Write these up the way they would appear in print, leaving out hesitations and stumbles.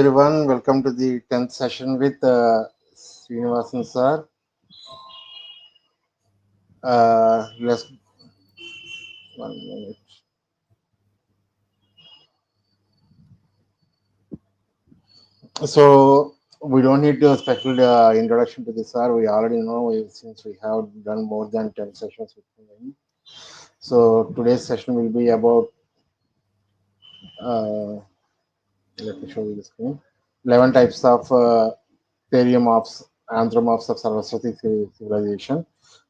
everyone. Welcome to the 10th session with Srinivasan sir. Let's 1 minute. So we don't need a special introduction to this sir. We already know since we have done more than 10 sessions with him. So today's session will be about let me show you the screen. 11 types of theriomorphs, anthropomorphs of Sarasvati-Civilization.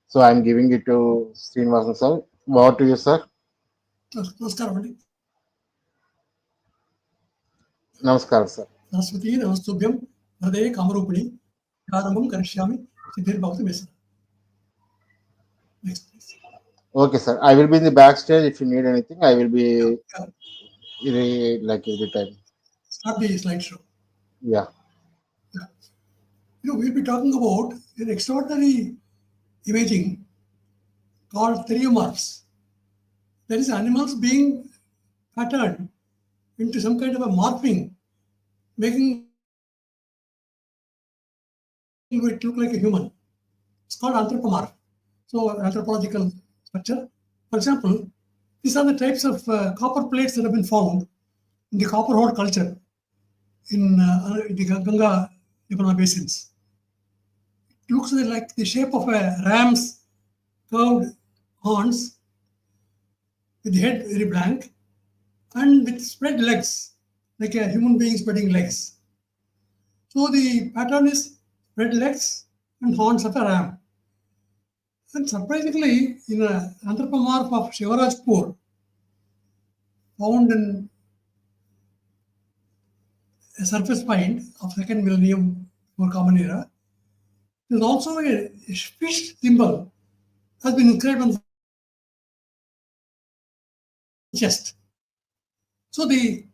So I'm giving it to Srinivasan sir. Over to you, sir. Namaskaram. Namaskar, sir. Saraswati, Ramestubhyam, Hridaye Kamarupini, Karambam Karishyami, Siddhir Bhakti Mesana. Next, please. Okay, sir. I will be in the backstage. If you need anything, I will be like every time. Start the slideshow. Yeah. We'll be talking about an extraordinary imaging called theriomorphs. That is, animals being patterned into some kind of a morphing, making it look like a human. It's called anthropomorph. So, anthropological structure. For example, these are the types of copper plates that have been found in the copper ore culture in the Ganga Yamuna basins. It looks like the shape of a ram's curved horns, with the head very blank and with spread legs, like a human being spreading legs. So the pattern is spread legs and horns of a ram. And surprisingly, in an anthropomorph of Shivarajpur, found in a surface find of 2nd millennium before Common Era, there's also a fish symbol has been inscribed on the chest. So the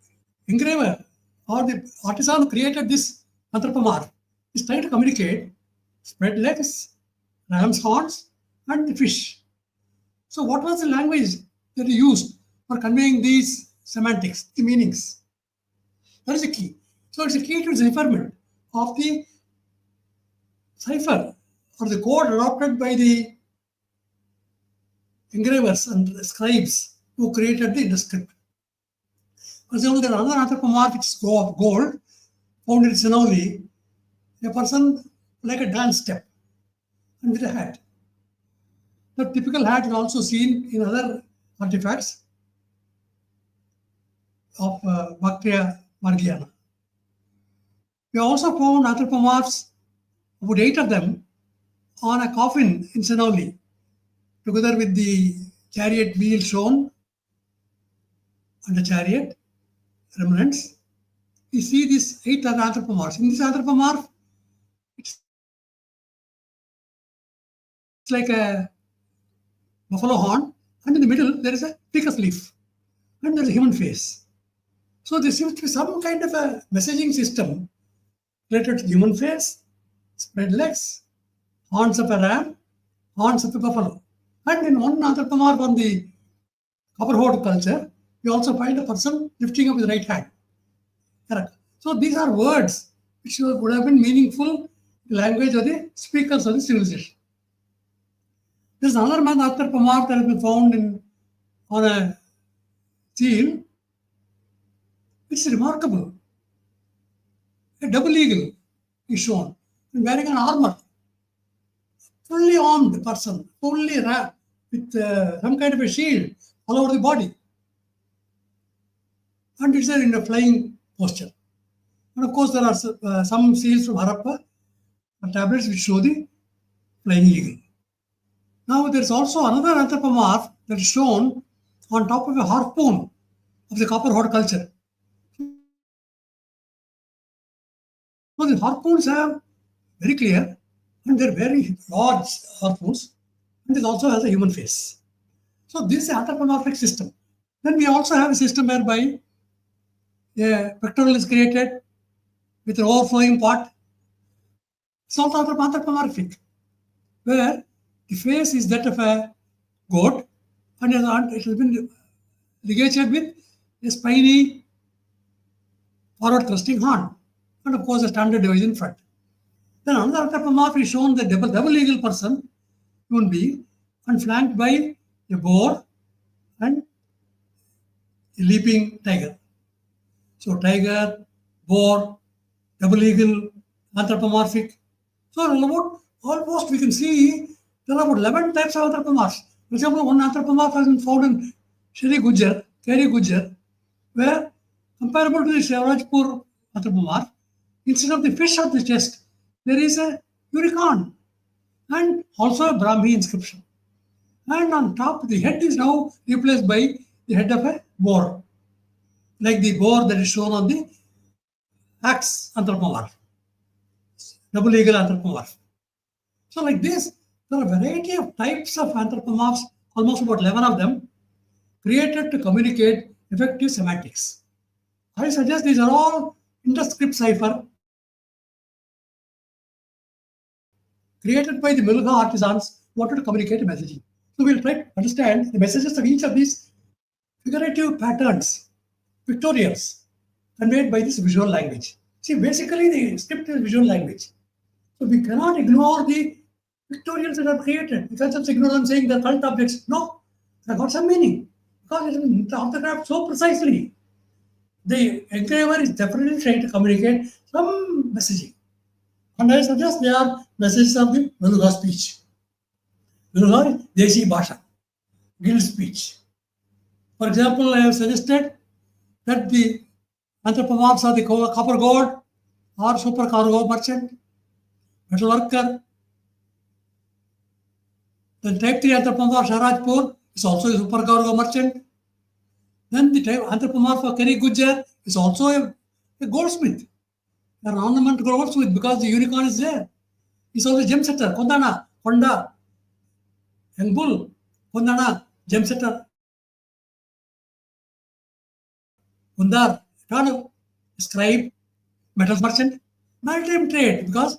engraver or the artisan who created this anthropomorph is trying to communicate spread legs, ram's horns, and the fish. So what was the language that he used for conveying these semantics, the meanings? That is the key. So it's a key to decipherment of the cipher or the code adopted by the engravers and scribes who created the Indus script. For example, there is another anthropomorph which is of gold, found in Sinoli, a person like a dance step and with a hat. The typical hat is also seen in other artifacts of Bactria margiana. We also found anthropomorphs, about 8 of them, on a coffin in Sinoli, together with the chariot wheel shown and the chariot remnants. We see these 8 other anthropomorphs. In this anthropomorph, it's like a buffalo horn, and in the middle there is a ficus leaf, and there is a human face. So there seems to be some kind of a messaging system related to the human face, spread legs, horns of a ram, horns of a buffalo. And in one anthropomorph on the copper ore culture, you also find a person lifting up his right hand. Correct. So these are words which would have been meaningful in the language of the speakers of the civilization. There's another anthropomorph that has been found on a seal. It's remarkable. A double eagle is shown and wearing an armor. Fully armed person, fully wrapped with some kind of a shield all over the body. And it's in a flying posture. And of course, there are some seals from Harappa, tablets which show the flying eagle. Now, there's also another anthropomorph that is shown on top of a harpoon of the copper ore culture. So the harpoons have very clear, and they're very large harpoons, and it also has a human face. So this is an anthropomorphic system. Then we also have a system whereby a pectoral is created with an overflowing part. It's also anthropomorphic, where the face is that of a goat, and it has been ligated with a spiny forward thrusting horn. and of course a standard device in front. Then another anthropomorph is shown the double eagle person, human being, and flanked by a boar and a leaping tiger. So tiger, boar, double eagle, anthropomorphic. So about almost we can see there are about 11 types of anthropomorphs. For example, one anthropomorph has been found in Shri Gujar, Kari Gujar, where comparable to the Shivrajpur anthropomorph, instead of the fish on the chest, there is a unicorn and also a Brahmi inscription. And on top, the head is now replaced by the head of a boar, like the boar that is shown on the axe anthropomorph, double eagle anthropomorph. So like this, there are a variety of types of anthropomorphs, almost about 11 of them, created to communicate effective semantics. I suggest these are all induscript cipher created by the Milgha artisans who wanted to communicate a messaging. So we'll try to understand the messages of each of these figurative patterns, pictorials, conveyed by this visual language. See, basically the script is visual language. So we cannot ignore the pictorials that are created. We can't just ignore them saying they're cult objects. No, they've got some meaning. Because it is photographed so precisely. The engraver is definitely trying to communicate some messaging. And I suggest they are messages of the Milgha speech. Milgha is Desi Bhasha, guild speech. For example, I have suggested that the anthropomorphs are the copper god or supercargo merchant, metal worker. Then type 3 anthropomorph Shahrajpur is also a supercargo merchant. Then the type anthropomorph of Kari Gujar is also a goldsmith, an ornament goldsmith because the unicorn is there. He's also a gem setter, Kondana, Konda, and bull, Kondana, gem setter. Kundar, Tanu, scribe, metals merchant, maritime trade, because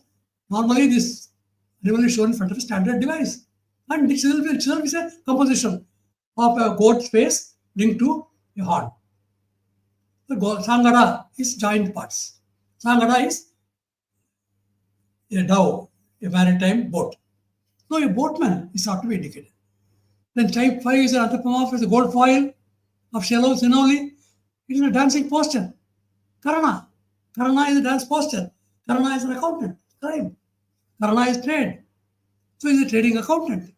normally this animal is shown in front of a standard device. And itself is a composition of a goat's face linked to a horn. The Sangada is joint parts. Sangada is a dhow, a maritime boat. So a boatman is not to be indicated. Then type 5 is an anthropomorph, is a gold foil of shallow Sinoli. It is a dancing posture. Karana. Karana is a dance posture. Karana is an accountant. Scribe. Karana is trade. So he's a trading accountant.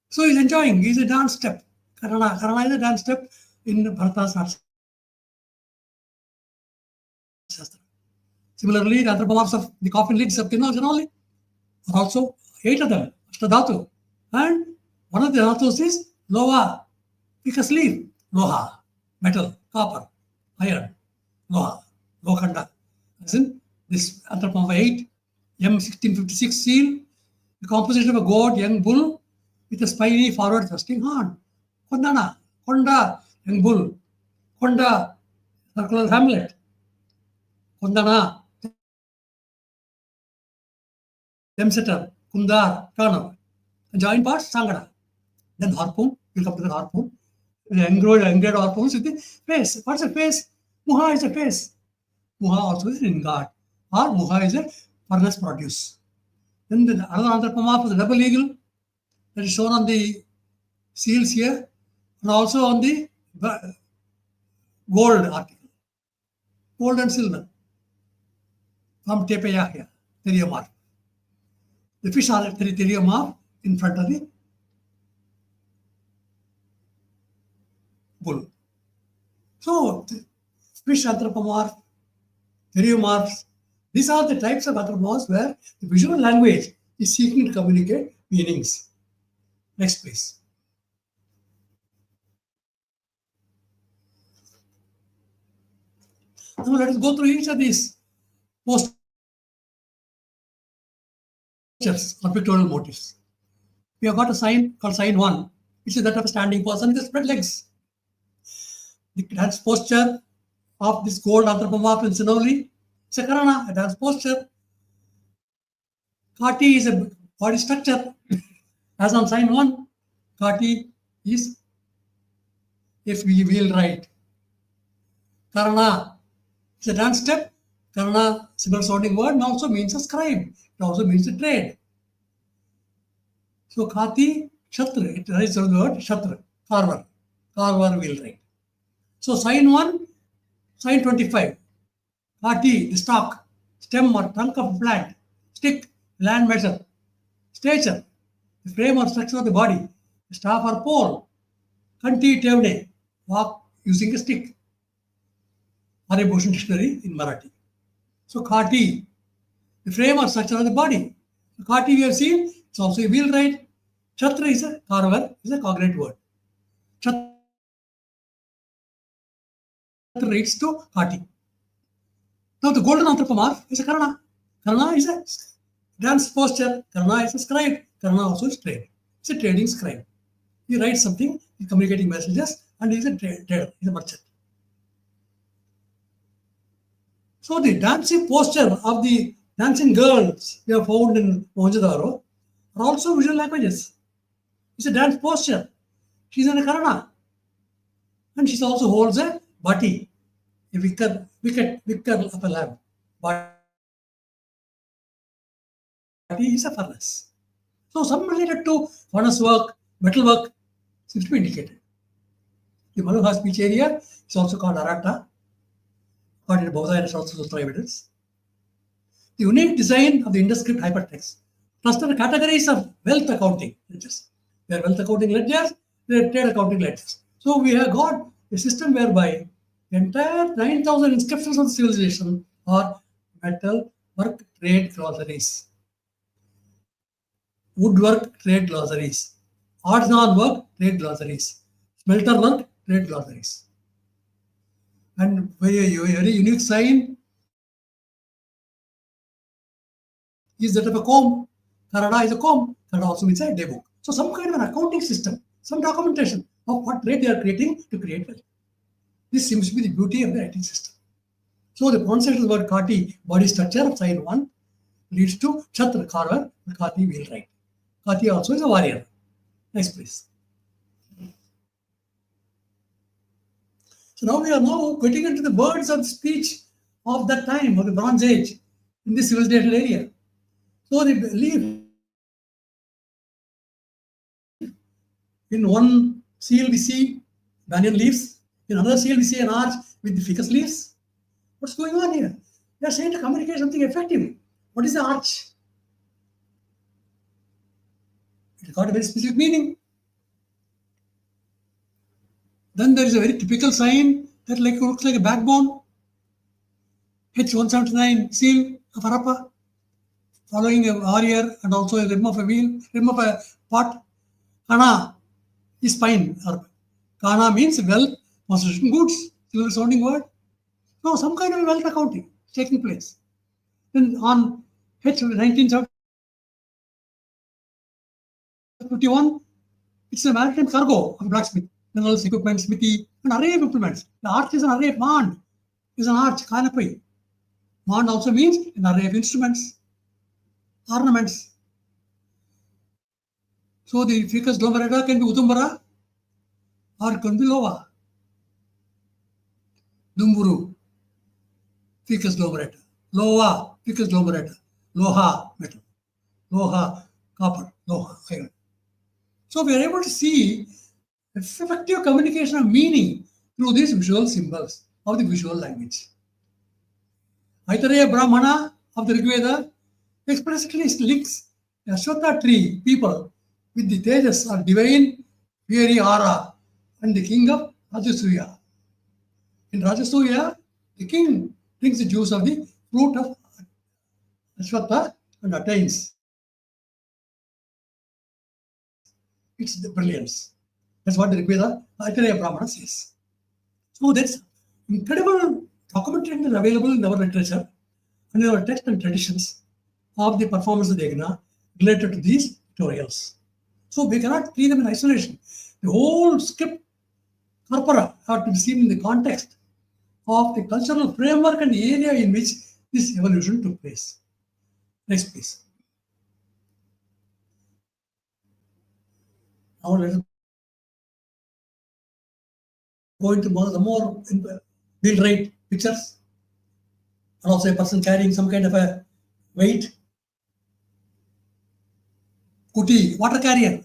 So he's enjoying. He's a dance step. Karana. Karana is a dance step in Bharata's art. Similarly, the anthropomorphs of the coffin lids of Sinoli are also 8 of them. Ashtadhatu. And one of the dhatus is Loha. Pick a sleeve. Loha. Metal, copper, iron, Loha, Lokhanda. As in this anthropomorph 8, M1656 seal, the composition of a goat, young bull, with a spiny forward thrusting horn. Kondana, Konda, young bull. Konda, circular hamlet. Kondana, gem setter, Kundar, turner. The joint parts, Sangada. Then harpoon, we'll come to the harpoon. The engraved harpoons with the face. What's a face? Muha is a face. Muha also is in guard. Or Muha is a furnace produce. Then the another anthropomorph is the double eagle that is shown on the seals here and also on the gold article. Gold and silver from Tepaya here, theriomorph. The fish are theriomorph in front of the bull. So, fish anthropomorph, theriomorphs, these are the types of anthropomorphs where the visual language is seeking to communicate meanings. Next, please. Now, let us go through each of these postures or pictorial motifs. We have got a sign called sign 1, which is that of a standing person with spread legs. The dance posture of this gold anthropomorph in Sinoli is a Karana, a dance posture. Kati is a body structure. As on sign 1, Kati is if we wheel right. Karana is a dance step. Kannada similar sounding word also means a scribe. It also means a trade. So Khati, Shatra, it writes from the word Shatra, carver. Carver will write. So sign 1, sign 25. Khati, the stalk, stem or trunk of a plant, stick, land measure, stature, the frame or structure of the body, staff or pole, Kanti Tevne, walk using a stick. Bhushan dictionary in Marathi. So Khati, the frame or structure of the body. So Khati we have seen, it's also a wheelwright. Chatra is a carver, is a cognate word. Chatra reads to Khati. Now the golden anthropomorph is a Karna. Karna is a dance posture. Karna is a scribe. Karna also is trade. It's a trading scribe. He writes something, he's communicating messages, and he's a trader, he's a merchant. So the dancing posture of the dancing girls we have found in Mohenjo-daro are also visual languages. It's a dance posture. She's in a Karana. And she also holds a bati, a wicker of a lamp. Bati is a furnace. So some related to furnace work, metal work seems to be indicated. The Manohar speech area is also called Arata. According to Bauza and also Sutra evidence. The unique design of the induscript hypertext. Cluster categories of wealth accounting ledgers. They are wealth accounting ledgers, they are trade accounting ledgers. So we have got a system whereby the entire 9,000 inscriptions of civilization are metal work trade glossaries, woodwork trade glossaries, artisan work trade glossaries, smelter work trade glossaries. And very unique sign is that of a comb. Kannada is a comb. Kannada also means a day book. So some kind of an accounting system, some documentation of what trade they are creating to create wealth. This seems to be the beauty of the writing system. So the pronunciation of the word Kati, body structure of sign 1, leads to Chatra, carver, and Kati, wheel write. Kati also is a warrior. Nice place. So now we are getting into the words of speech of that time, of the Bronze Age, in this civilization area. So they believe in one seal we see banyan leaves, in another seal we see an arch with the ficus leaves. What's going on here? They are saying to communicate something effective. What is the arch? It got a very specific meaning. Then there is a very typical sign that looks like a backbone. H179 seal of Harappa, following a warrior and also a rim of a pot. Kana is spine. Or Kana means wealth, possession, goods, similar sounding word. No, some kind of wealth accounting is taking place. Then on H1951, it's a maritime cargo of blacksmith, minerals, equipment, smithy, an array of implements. The arch is an array of mand, is an arch, canopy. Mand also means an array of instruments, ornaments. So the ficus glomerata can be Udumbara or can be Lova. Dumburu, ficus glomerata. Lova, ficus glomerata. Loha, metal. Loha, copper. Loha, iron. So we are able to see effective communication of meaning through these visual symbols of the visual language. Aitareya Brahmana of the Rigveda explicitly links the Ashwatha tree people with the Tejas or divine fiery aura and the king of Rajasuya. In Rajasuya, the king drinks the juice of the fruit of Ashwatha and attains its brilliance. That's what the Rigveda Aitareya Brahmana says. So that's incredible documentation is available in our literature and in our text and traditions of the performance of the yajna related to these tutorials. So we cannot treat them in isolation. The whole script corpora have to be seen in the context of the cultural framework and the area in which this evolution took place. Next, please. Now let us go into the more wheel right pictures. and also a person carrying some kind of a weight. Kuti, water carrier.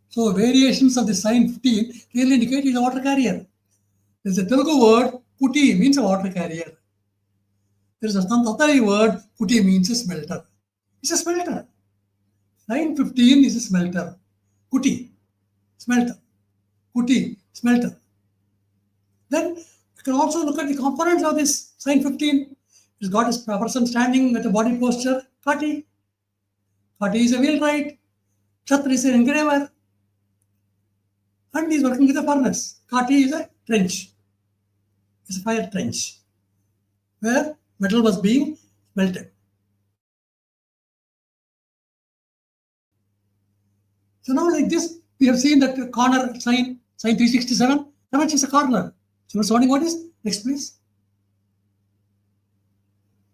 So variations of the sign 15 clearly indicate it is a water carrier. There is a Telugu word, kuti means a water carrier. There is a Sanskrit word, kuti means a smelter. It's a smelter. Sign 15 is a smelter. Kuti, smelter. Kuti, smelter. Then you can also look at the components of this sign 15. It's got a person standing with a body posture, Kati. Kati is a wheelwright. Chhatri is an engraver. And he's working with a furnace. Kati is a trench. It's a fire trench where metal was being melted. So now like this, we have seen that the corner sign 367, how much is a corner? Single sounding word is, next please.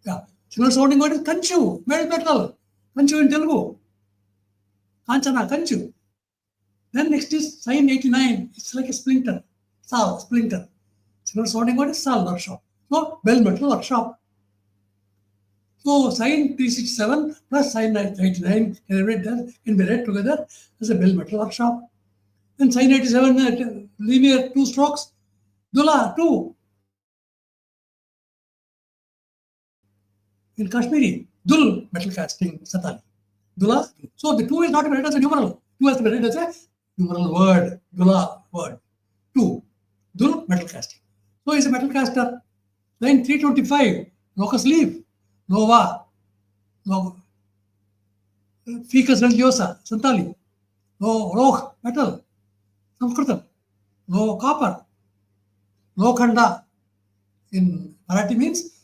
Yeah, single sounding word is kanchu, made metal. Kanchu in Telugu. Kanchana, kanchu. Then next is sign 89, it's like a splinter. Sal, splinter. Single sounding word is sal workshop. So, bell metal workshop. So, sign 367 plus sign 89 can be read together as a bell metal workshop. Then sign 87, linear 2 strokes. Dula, 2. In Kashmiri, dul, metal casting, satali. Dula. So, the 2 is not read as a numeral. 2 has to be read as a numeral word. Dula, word. 2. Dul, metal casting. So, it's a metal caster. Line 325, locus leaf. Nova, ficus religiosa, Santali, roh, metal, Sanskritam, copper, khanda, in Marathi means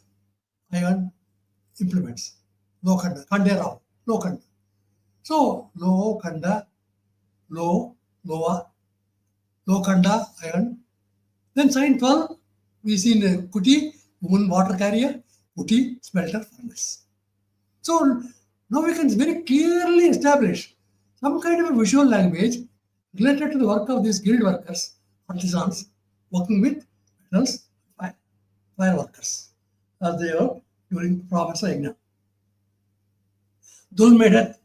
iron implements, khanda, khandera, khanda. So, khanda, loa, khanda, iron. Then sign 12, we see in Kuti, woman water carrier, Kuti, smelter, furnace. So now we can very clearly establish some kind of a visual language related to the work of these guild workers, artisans, working with metals, fire workers, as they are during Province Yajna. Dul made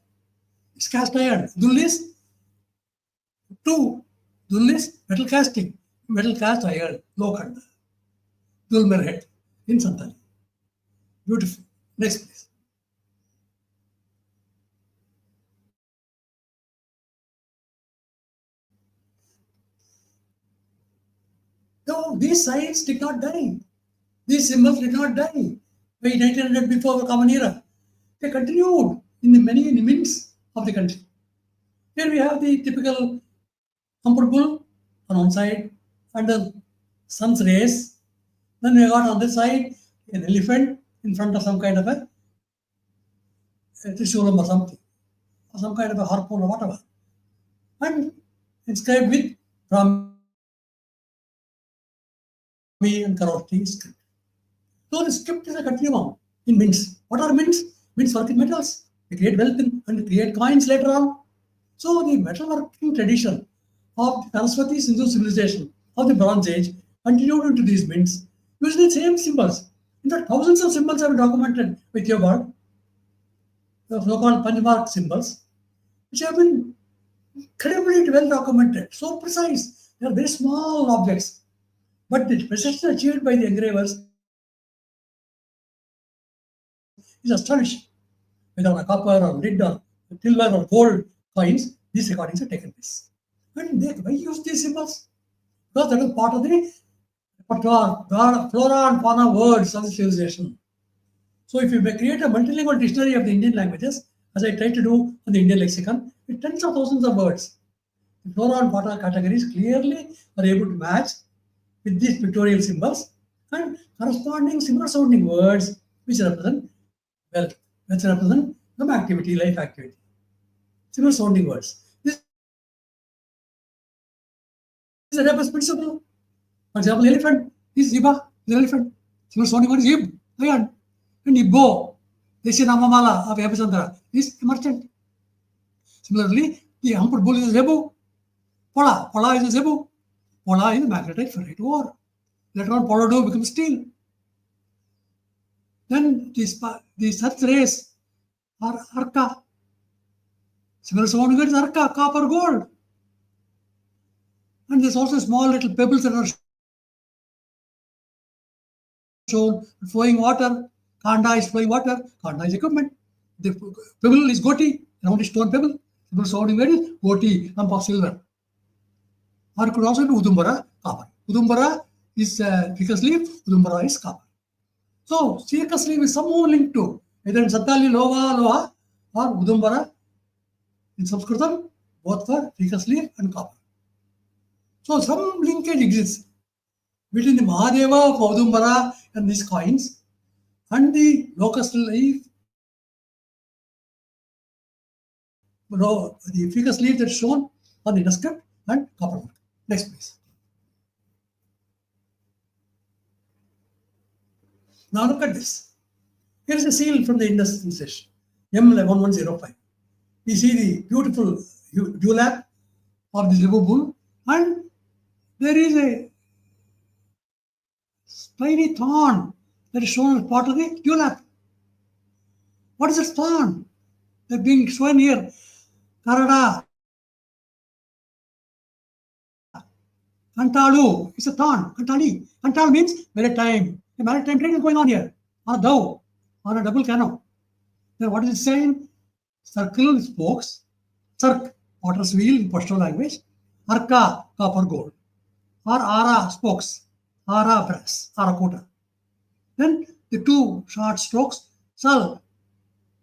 is cast iron. Dul is 2. Dul is metal casting, metal cast iron, khanda. Dul merhet in Santali. Beautiful. Next, please. No, these signs did not die. These symbols did not die by 1900 before the Common Era. They continued in the many mints of the country. Here we have the typical humper bull on one side and the sun's rays. Then we got on this side an elephant in front of some kind of a trishulum or something, or some kind of a harpoon or whatever, and inscribed with Brahmi and Karoti script. So the script is a continuum in mints. What are mints? Mints work in metals. They create wealth and create coins later on. So the metalworking tradition of the Sarasvati-Sindhu civilization of the Bronze Age continued into these mints using the same symbols. In fact, thousands of symbols have been documented with your word, the so-called punchmark symbols, which have been incredibly well documented, so precise. They are very small objects, but the precision achieved by the engravers is astonishing. Whether on a copper or lead or silver or gold coins, these recordings are taken place. And why use these symbols? Because that is part of the flora and fauna words of the civilization. So if you create a multilingual dictionary of the Indian languages, as I try to do on the Indian lexicon, with tens of thousands of words, the flora and fauna categories clearly are able to match with these pictorial symbols and corresponding similar sounding words which represent wealth, which represent some activity, life activity. Similar sounding words. This is a Rebus principle. For example, elephant is Iba, the elephant. Similar sounding word is Ib, lion. And Ibbo, they say Namamala of Abhisandra, is a merchant. Similarly, the humper bull is a Zebu. Pola is a Zebu. Pola is a magnetite ferrite ore. Later on, Polodo becomes steel. Then the sun's rays are arca. Similar sound is arca, copper, gold. And there's also small little pebbles that are shown. Flowing water. Khanda is flowing water. Khanda is equipment. The pebble is goti, round stone pebble. Similar sounding word is goti, lump of silver. Or it could also be udumbara, copper. Udumbara is ficus leaf, udumbara is copper. So ficus leaf is somehow linked to either in Santali loha or udumbara in Sanskritam, both for ficus leaf and copper. So some linkage exists between the Mahadeva of Udumbara and these coins and the locust leaf, the ficus leaf that's shown on the induscript and copper mark. Next please. Now look at this. Here is a seal from the Indus civilization, M1105. We see the beautiful dewlap of the Zebu bull, and there is a tiny thorn that is shown as part of the dewlap. What is this thorn? They're being shown here. Kannada. Kantalu is a thorn. Kantali. Kantal means maritime. A maritime trade is going on here. On a dhow. On a double canoe. Then what is it saying? Circle with spokes. Sark, potter's wheel in Pashto language. Arka, copper gold. Or Ara, spokes. Ara, brass. Arakota. Then the two short strokes. Sal,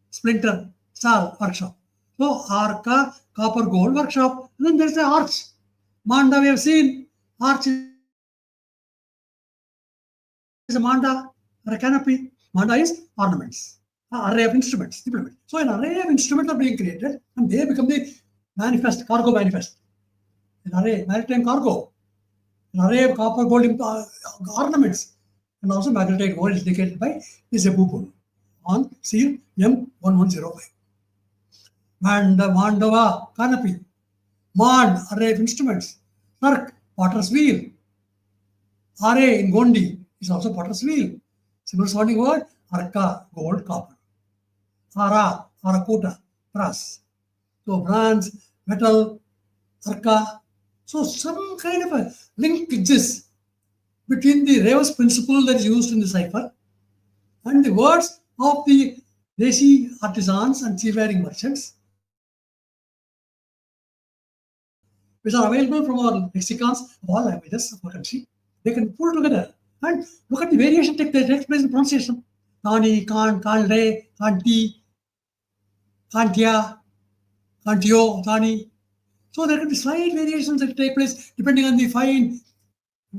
splinter. Sal, workshop. So Arka, copper gold, workshop. And then there's the arch. Manda we have seen. Arch is a manda or a canopy. Manda is ornaments. Array of instruments, implement. So an array of instruments are being created and they become the manifest, cargo manifest. An array, maritime cargo. An array of copper gold ornaments. And also magnetite gold is indicated by the Zebu bull on seal M1105. Mandava, canopy. Mand, array of instruments. Sark, potter's wheel. Array in Gondi is also potter's wheel. Similar sounding word, Arka, gold, copper. Ara, Arakota, brass. So bronze, metal, Arka. So some kind of a link exists between the reverse principle that is used in the cipher and the words of the Desi artisans and seafaring merchants, which are available from our lexicons of all languages of our country. They can pull together and look at the variation that takes place in pronunciation. Kani, Kan, Kanre, Kanti, Kantia, Kantio, Tani. So there can be slight variations that take place depending on the fine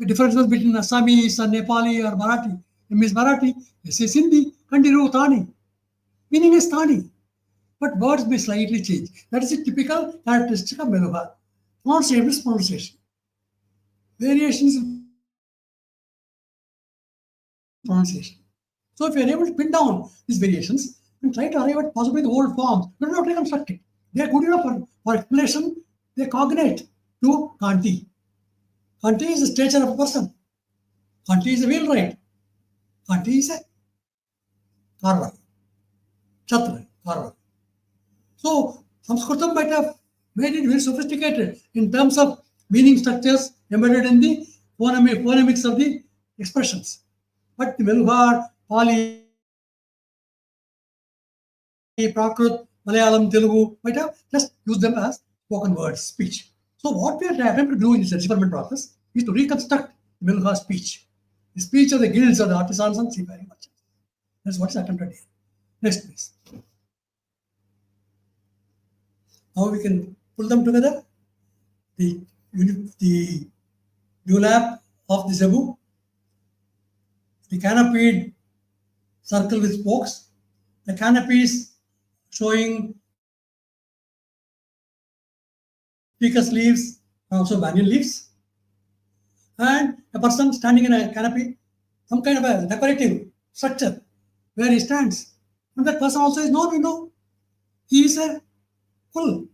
differences between Assamese and Nepali or Marathi. Miss Marathi, S is Sindhi, Kandiru, Tani. Meaning is Tani. But words may slightly change. That is a typical characteristic of Meluha. Pronunciation is pronunciation. Variations in pronunciation. So if you are able to pin down these variations and try to arrive at possibly the old forms, but not reconstruct it. They are good enough for explanation. They cognate to Kanti. Kanti is the stature of a person. Kanti is a wheelwright. Kanti is a carver. Chatra, carver. So Sanskritam might have made it very sophisticated in terms of meaning structures embedded in the phonemics of the expressions. But the Meluhar, Pali, Prakrit, Malayalam, Telugu might have just used them as spoken words, speech. So what we are attempting to do in this decipherment process is to reconstruct the Meluhar speech. The speech of the guilds or the artisans and seafaring merchants. That's what is attempted here. Next please. Now we can pull them together. The dewlap of the Zebu, the canopied circle with spokes, the canopies showing ficus leaves and also banyan leaves, and a person standing in a canopy, some kind of a decorative structure where he stands. And that person also is known, we know. He is a Kula.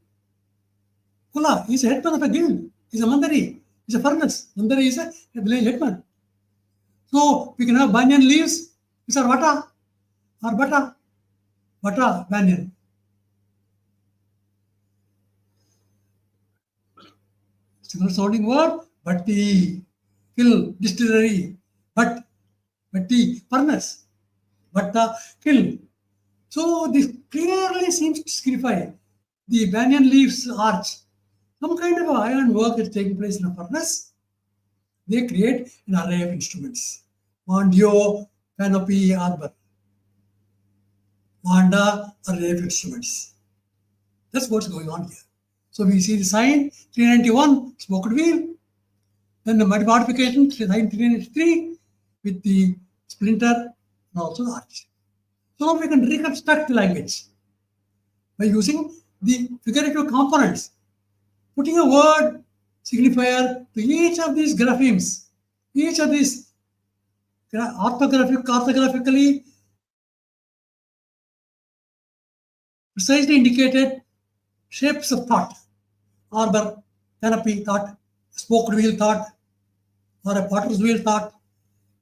He is a headman of a guild. He is a Mandari. He is a furnace. Mandari is a village headman. So we can have banyan leaves, which are vata. or bata, banyan. Similar sounding word, batti, kiln, distillery, batti, furnace, batta, kiln. So this clearly seems to signify the banyan leaves arch. Some kind of iron work is taking place in a furnace. They create an array of instruments. Mandio, canopy, arbor. Manda, array of instruments. That's what's going on here. So we see the sign 391, smoked wheel. Then the modification, sign 393 with the splinter and also the arch. So now we can reconstruct the language by using the figurative components, putting a word signifier to each of these graphemes, each of these orthographically precisely indicated shapes of thought, arbor, canopy thought, spoked wheel thought, or a potter's wheel thought,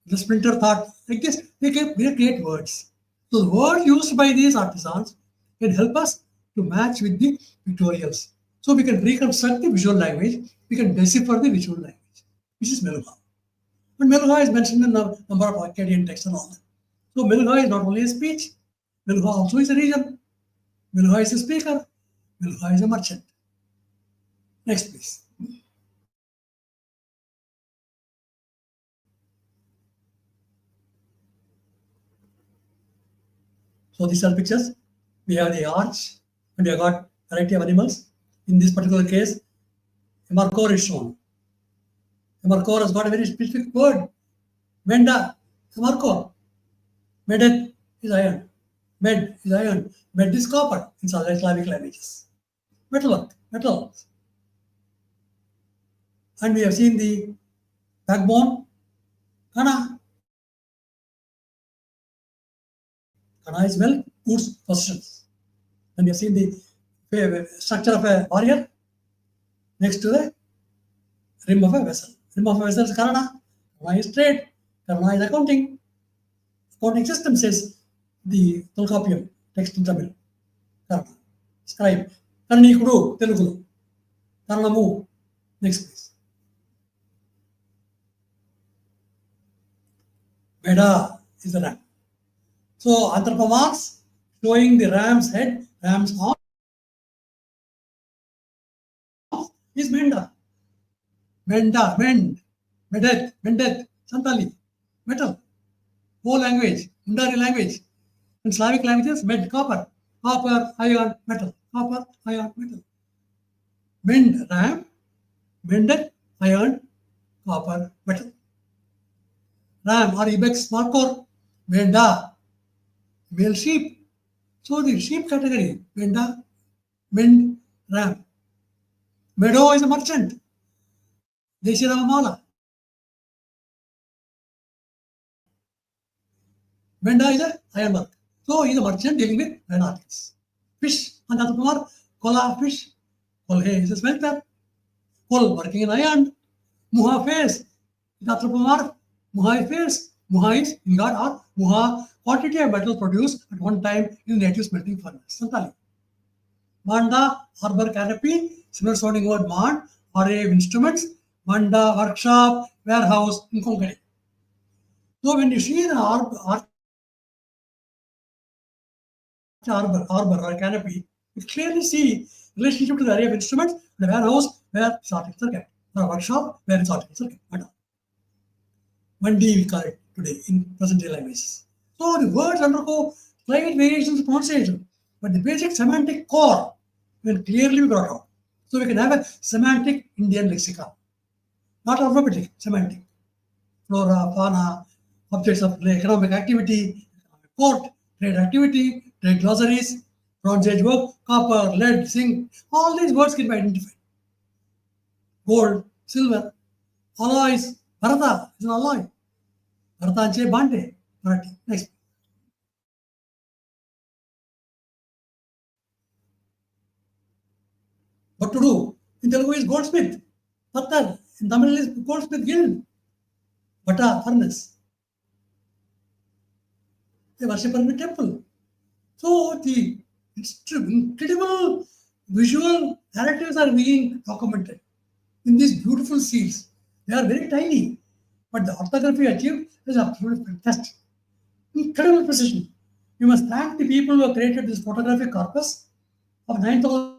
the splinter thought. Like this, we create words. So the word used by these artisans can help us to match with the pictorials. So we can reconstruct the visual language, we can decipher the visual language, which is Meluha. And Meluha is mentioned in a number of Akkadian texts and all that. So Meluha is not only a speech, Meluha also is a region. Meluha is a speaker, Meluha is a merchant. Next, please. So these are pictures. We have the arch, and we have got variety of animals. In this particular case, Emarkor is shown. Emarkor has got a very specific word. Menda, Emarkor. Medet is iron. Med is iron. Med is copper in Slavic languages. Metalwork, metal. And we have seen the backbone, Kana. Kana is well, goods possessions. And we have seen the structure of a warrior next to the rim of a vessel. Rim of a vessel is Kannada. Kannada is trade. Kannada is accounting. Accounting system says the Tolkapiam, text in Tamil. Kannada. Scribe. Karni Kudu, Telugu. Karnamu. Next, please. Veda is the ram. So anthropomorphs showing the ram's head, ram's arm is Menda. Menda, Mend, Mendet, Santali, metal. Whole language, Undari language. In Slavic languages, Med, copper, iron, metal, copper, iron, metal. Mend, ram, Mendet, iron, copper, metal. Ram or ibex markor, Menda, male sheep. So the sheep category, Menda, Mend, ram. Meadow is a merchant. Deshiramamala. Menda is a ironwork. So he is a merchant dealing with iron articles. Fish, Anthropomorph, Kola fish. Kolhe is a smelter. Kol working in iron. Muha face. Anthropomorph. Muha is face. Muha is in God or Muha quantity of metal produced at one time in native smelting furnace. Santali. Manda, harbor canopy, similar sounding word mand, array of instruments, manda, workshop, warehouse in Konkani. So when you see the arbor or canopy, you clearly see relationship to the array of instruments, the warehouse where its articles are kept, or workshop where its articles are kept. Mandi we call it today in present day languages. So the words undergo slight variations in pronunciation, but the basic semantic core will clearly be brought out. So we can have a semantic Indian lexicon, not alphabetic, semantic. Flora, fauna, objects of economic activity, economic court, trade activity, trade glossaries, bronze age work, copper, lead, zinc, all these words can be identified. Gold, silver, alloys, Bharata is an alloy. Bharata Anche Bande, Marathi. Next. What to do? In Telugu is goldsmith. Pattar. In Tamil is goldsmith guild. Bata, furnace. They worship in the temple. So the incredible visual narratives are being documented in these beautiful seals. They are very tiny, but the orthography achieved is absolutely fantastic. Incredible precision. You must thank the people who have created this photographic corpus of 9,000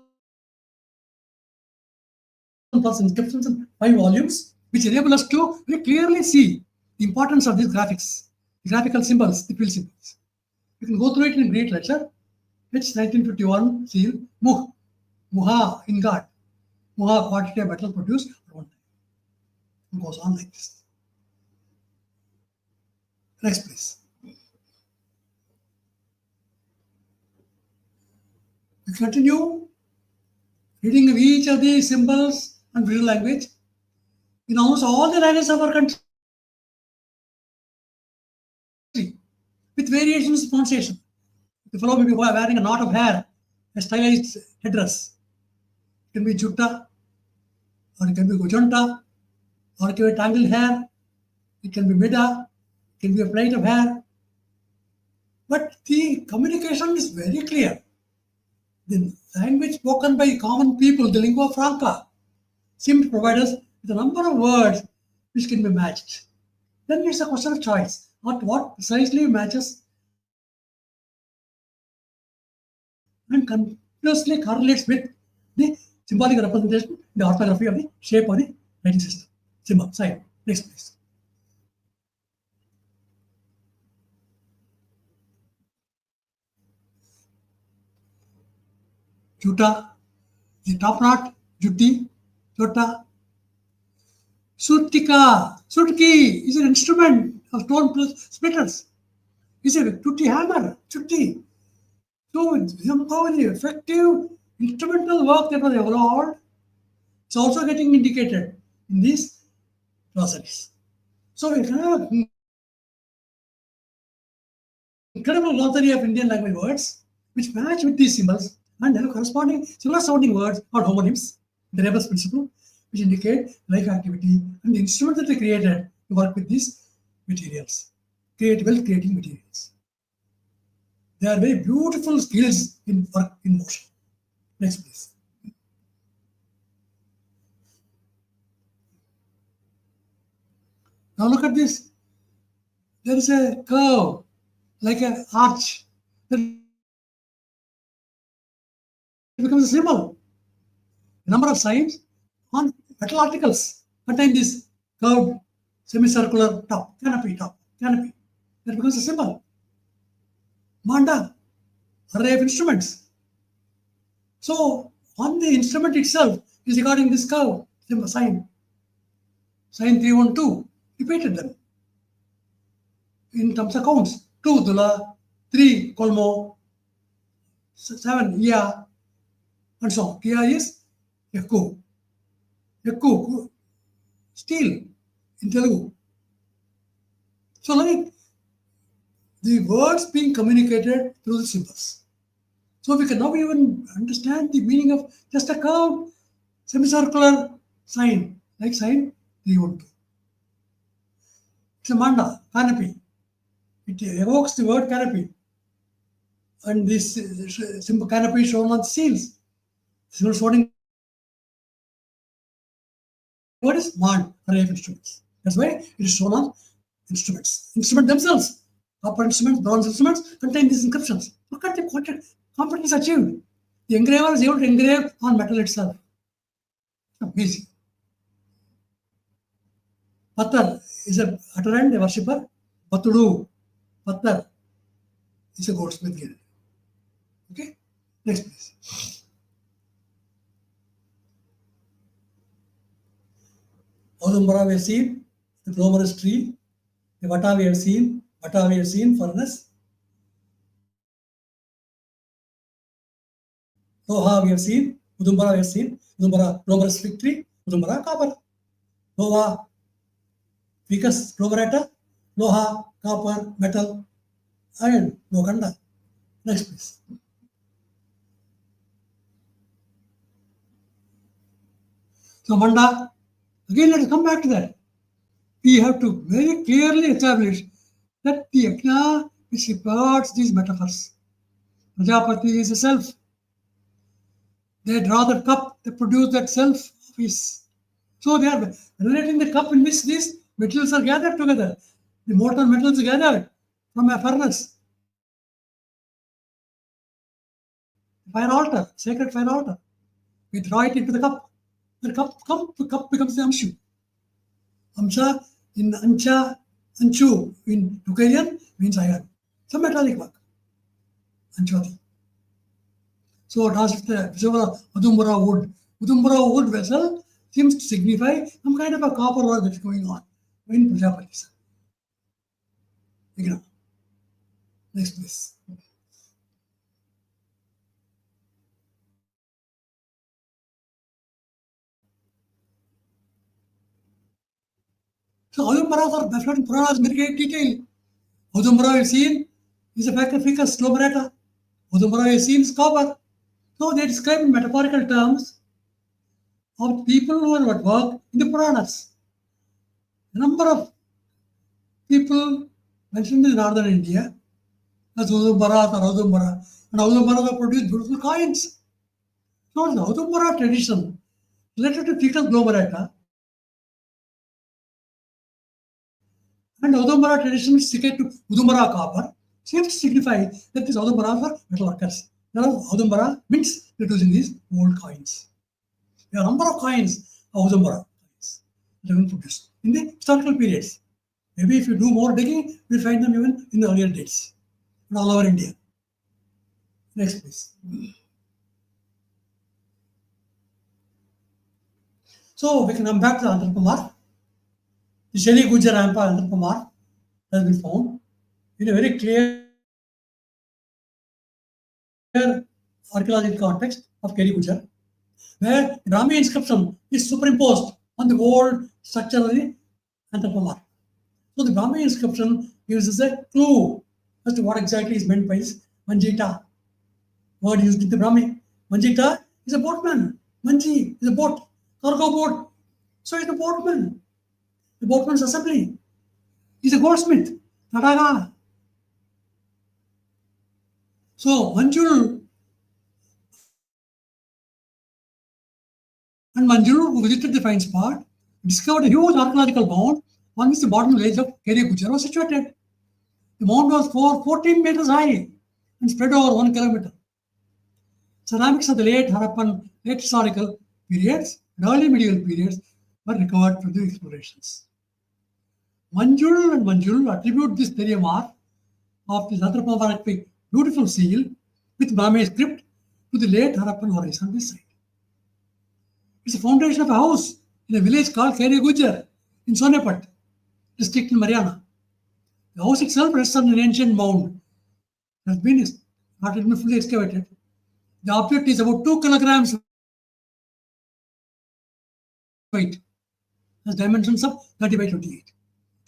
plus inscriptions in 5 volumes, which enable us to very clearly see the importance of these graphics, the graphical symbols, the field symbols. You can go through it in great lecture. It's 1951 seal, Muha in God. Muha quantity of metal produced at one time. It goes on like this. Next, please. We continue reading of each of these symbols and visual language in almost all the languages of our country with variations of pronunciation. The fellow may be wearing a knot of hair, a stylized headdress. It can be jutta, or it can be gujanta, or it can be tangled hair, it can be mida, it can be a plait of hair. But the communication is very clear. The language spoken by common people, the lingua franca, seem to provide us with a number of words which can be matched. Then it's a question of choice. What precisely matches and continuously correlates with the symbolic representation, the orthography of the shape of the writing system. Symbol, sign. Next, please. Juta, the top knot, jutti, jota. Sutika, sutki is an instrument of stone splitters. It's a tutti hammer, chutti. So somehow the effective instrumental work that was evolved is also getting indicated in these glossaries. So we have incredible glossary of Indian language words which match with these symbols and have corresponding similar sounding words or homonyms, the Rebus principle, which indicate life activity and the instrument that they created to work with these materials, creating materials. They are very beautiful skills in work in motion. Next, please. Now look at this. There is a curve, like an arch, that becomes a symbol. A number of signs on metal articles contain this curved semicircular canopy. That becomes a symbol. Manda, array of instruments. So on the instrument itself is recording this curve, sign 312, repeated them. In terms of counts, 2 Dula, 3 Kolmo, 7 Iya, and so on. Iya is Yakku, steel in Telugu. So like the words being communicated through the symbols. So we can now even understand the meaning of just a curved semicircular sign, like sign 312. It's a manda, canopy. It evokes the word canopy. And this symbol canopy is shown on the seals. Symbol showing what is mand, array of instruments. That's why it is shown on instruments. Instruments themselves, copper instruments, bronze instruments, contain these inscriptions. Look at the competence achieved. The engraver is able to engrave on metal itself. Amazing. Pattar is a utterant, a worshipper. Patudu, Pattar is a goldsmith guild. Okay, next please. Odumbara we have seen, the glomerous tree. The Vata we have seen, furnace. Loha we have seen, Udumbara we have seen, Udumbara glomerous fig tree, Udumbara copper. Loha, Ficus glomerata, Loha, copper, metal, iron, Loganda. Next please. So Manda, again let us come back to that. We have to very clearly establish that the Yajna which regards these metaphors. Prajapati is a self. They draw the cup, they produce that self office. So they are relating the cup in which these materials are gathered together. The molten metals gathered from a furnace. Fire altar, sacred fire altar. We draw it into the cup. The cup becomes the amshu. Amsha in ancha, anchu in Hungarian means iron. Some metallic work. Anchoti. So it has the Udumbara wood. Udumbara wood vessel seems to signify some kind of a copper work that's going on in Prajapati. Next please. So Udumbaras are described in Puranas in great detail. Udumbara is seen is a ficus glomerata. Udumbara is seen is copper. So they describe in metaphorical terms of people who are at work in the Puranas. A number of people mentioned in northern India as Udumbaras or Udumbara. And Udumbaras have produced beautiful coins. So the Udumbara tradition related to ficus glomerata and Udumbara tradition which is related to Udumbara copper seems to signify that these Udumbaras are metal workers. There are Udumbara mints producing these old coins. There are a number of coins of Udumbara coins that have been produced in the historical periods. Maybe if you do more digging, you'll find them even in the earlier dates in all over India. Next, please. So we can come back to anthropomorph. The Shri Gujar Rampa anthropomorph has been found in a very clear archaeological context of Keri Gujar, where the Brahmi inscription is superimposed on the old structure of the anthropomorph. So the Brahmi inscription gives us a clue as to what exactly is meant by this Manjita word used in the Brahmi. Manjita is a boatman. Manji is a boat, cargo boat. So it's a boatman. The boatman's assembly. He's a goldsmith. Tadaga. So Manjul and Manjul, who visited the fine spot, discovered a huge archaeological mound on which the bottom village of Keri Gujar was situated. The mound was 14 meters high and spread over 1 kilometer. Ceramics of the late Harappan, late historical periods and early medieval periods were recovered through the explorations. Manjul and Manjul attribute this theriomorph of this anthropomorphic beautiful seal with Brahmi script to the late Harappan horizon this side. It's the foundation of a house in a village called Keri Gujar in Sonepat, district in Haryana. The house itself rests on an ancient mound. It has been not been fully excavated. The object is about 2 kilograms weight, has dimensions of 30 by 28.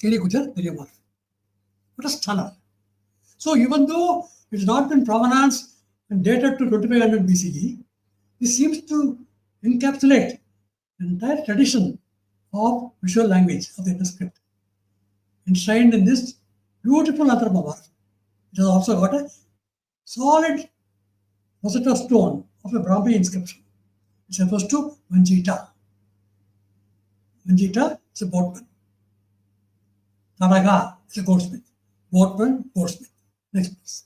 Keri Gujar theriomorph. What a stunner. So even though it has not been provenance and dated to 2500 BCE, this seems to encapsulate an entire tradition of visual language of the induscript, enshrined in this beautiful anthropomorph. It has also got a solid Rosetta stone of a Brahmi inscription. It refers to Manjita. Manjita is a boatman. Tadaga is a goldsmith. Boatman, goldsmith. Next, please.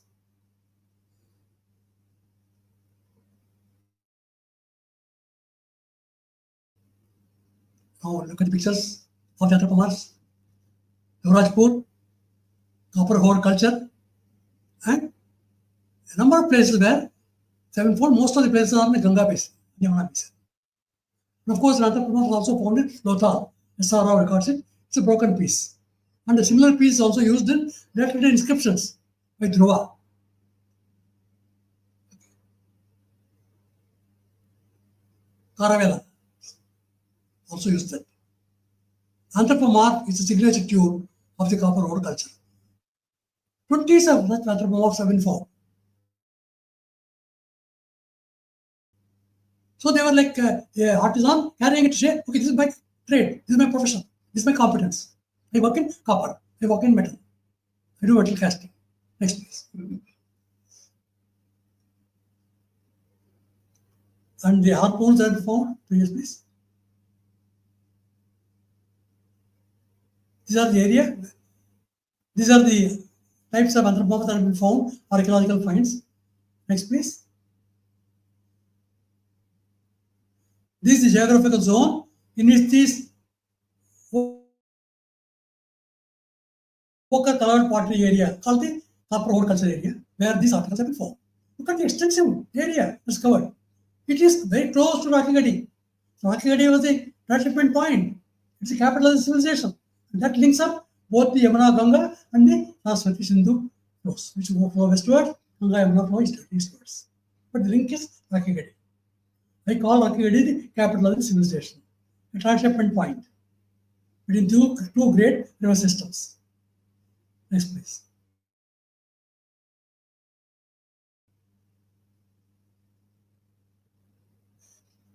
Now look at the pictures of the anthropomorphs. Yuvrajpur, copper ore culture, and a number of places where sevenfold, most of the places are in the Ganga basin, Yamuna basin. And of course, the anthropomorph is also found in Lothal. SRO records it. It's a broken piece. And a similar piece is also used in later inscriptions by Dhruva. Karavela also used that. Anthropomorph is a signature tune of the copper ore culture. 20s of such anthropomorphs have been found. So they were like an artisan carrying it to say, okay, this is my trade, this is my profession, this is my competence. I work in copper, I work in metal, I do metal casting. Next, please. And the harpoons are found. Previous, please. These are the area. These are the types of anthropomorphs that have been found, archaeological finds. Next, please. This is the geographical zone in which these ochre colored pottery area called the copper ore culture area, where these articles have been found. Look at the extensive area that's covered. It is very close to Rakigadi. So Rakigadi was the transshipment point. It's the capital of the civilization. And that links up both the Yamuna Ganga and the Sarasvati-Sindhu flows, which flow westward, Ganga Yamuna flow eastwards. But the link is Rakigadi. I call Rakigadi the capital of the civilization, a transshipment point between two great river systems. Next, please.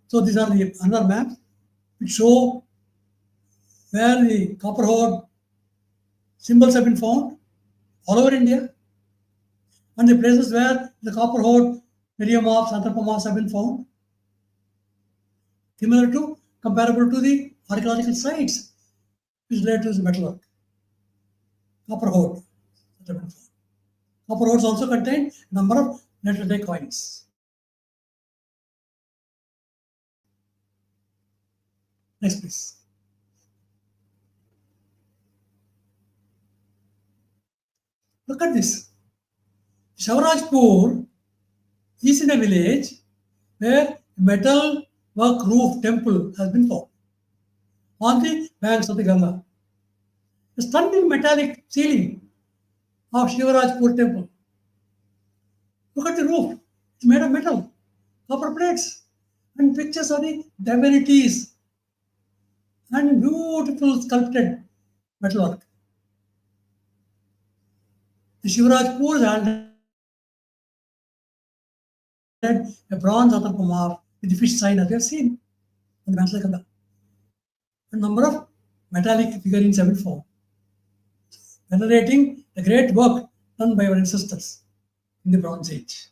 So these are the another maps which show where the copper ore symbols have been found all over India, and the places where the copper ore myriamorphs, anthropomorphs have been found, similar to, comparable to the archaeological sites which relate to the metalwork. Copper ore. Copper ores also contain a number of later day coins. Next, please. Look at this. Shavrajpur is in a village where a metal work roof temple has been found on the banks of the Ganga. A stunning metallic ceiling of Shivarajpur temple. Look at the roof. It's made of metal, copper plates, and pictures of the divinities and beautiful sculpted metalwork. The Shivarajpur had a bronze anthropomorph with the fish sign as we have seen on the banks of the Ganga. A number of metallic figurines have been found, venerating the great work done by our ancestors in the Bronze Age.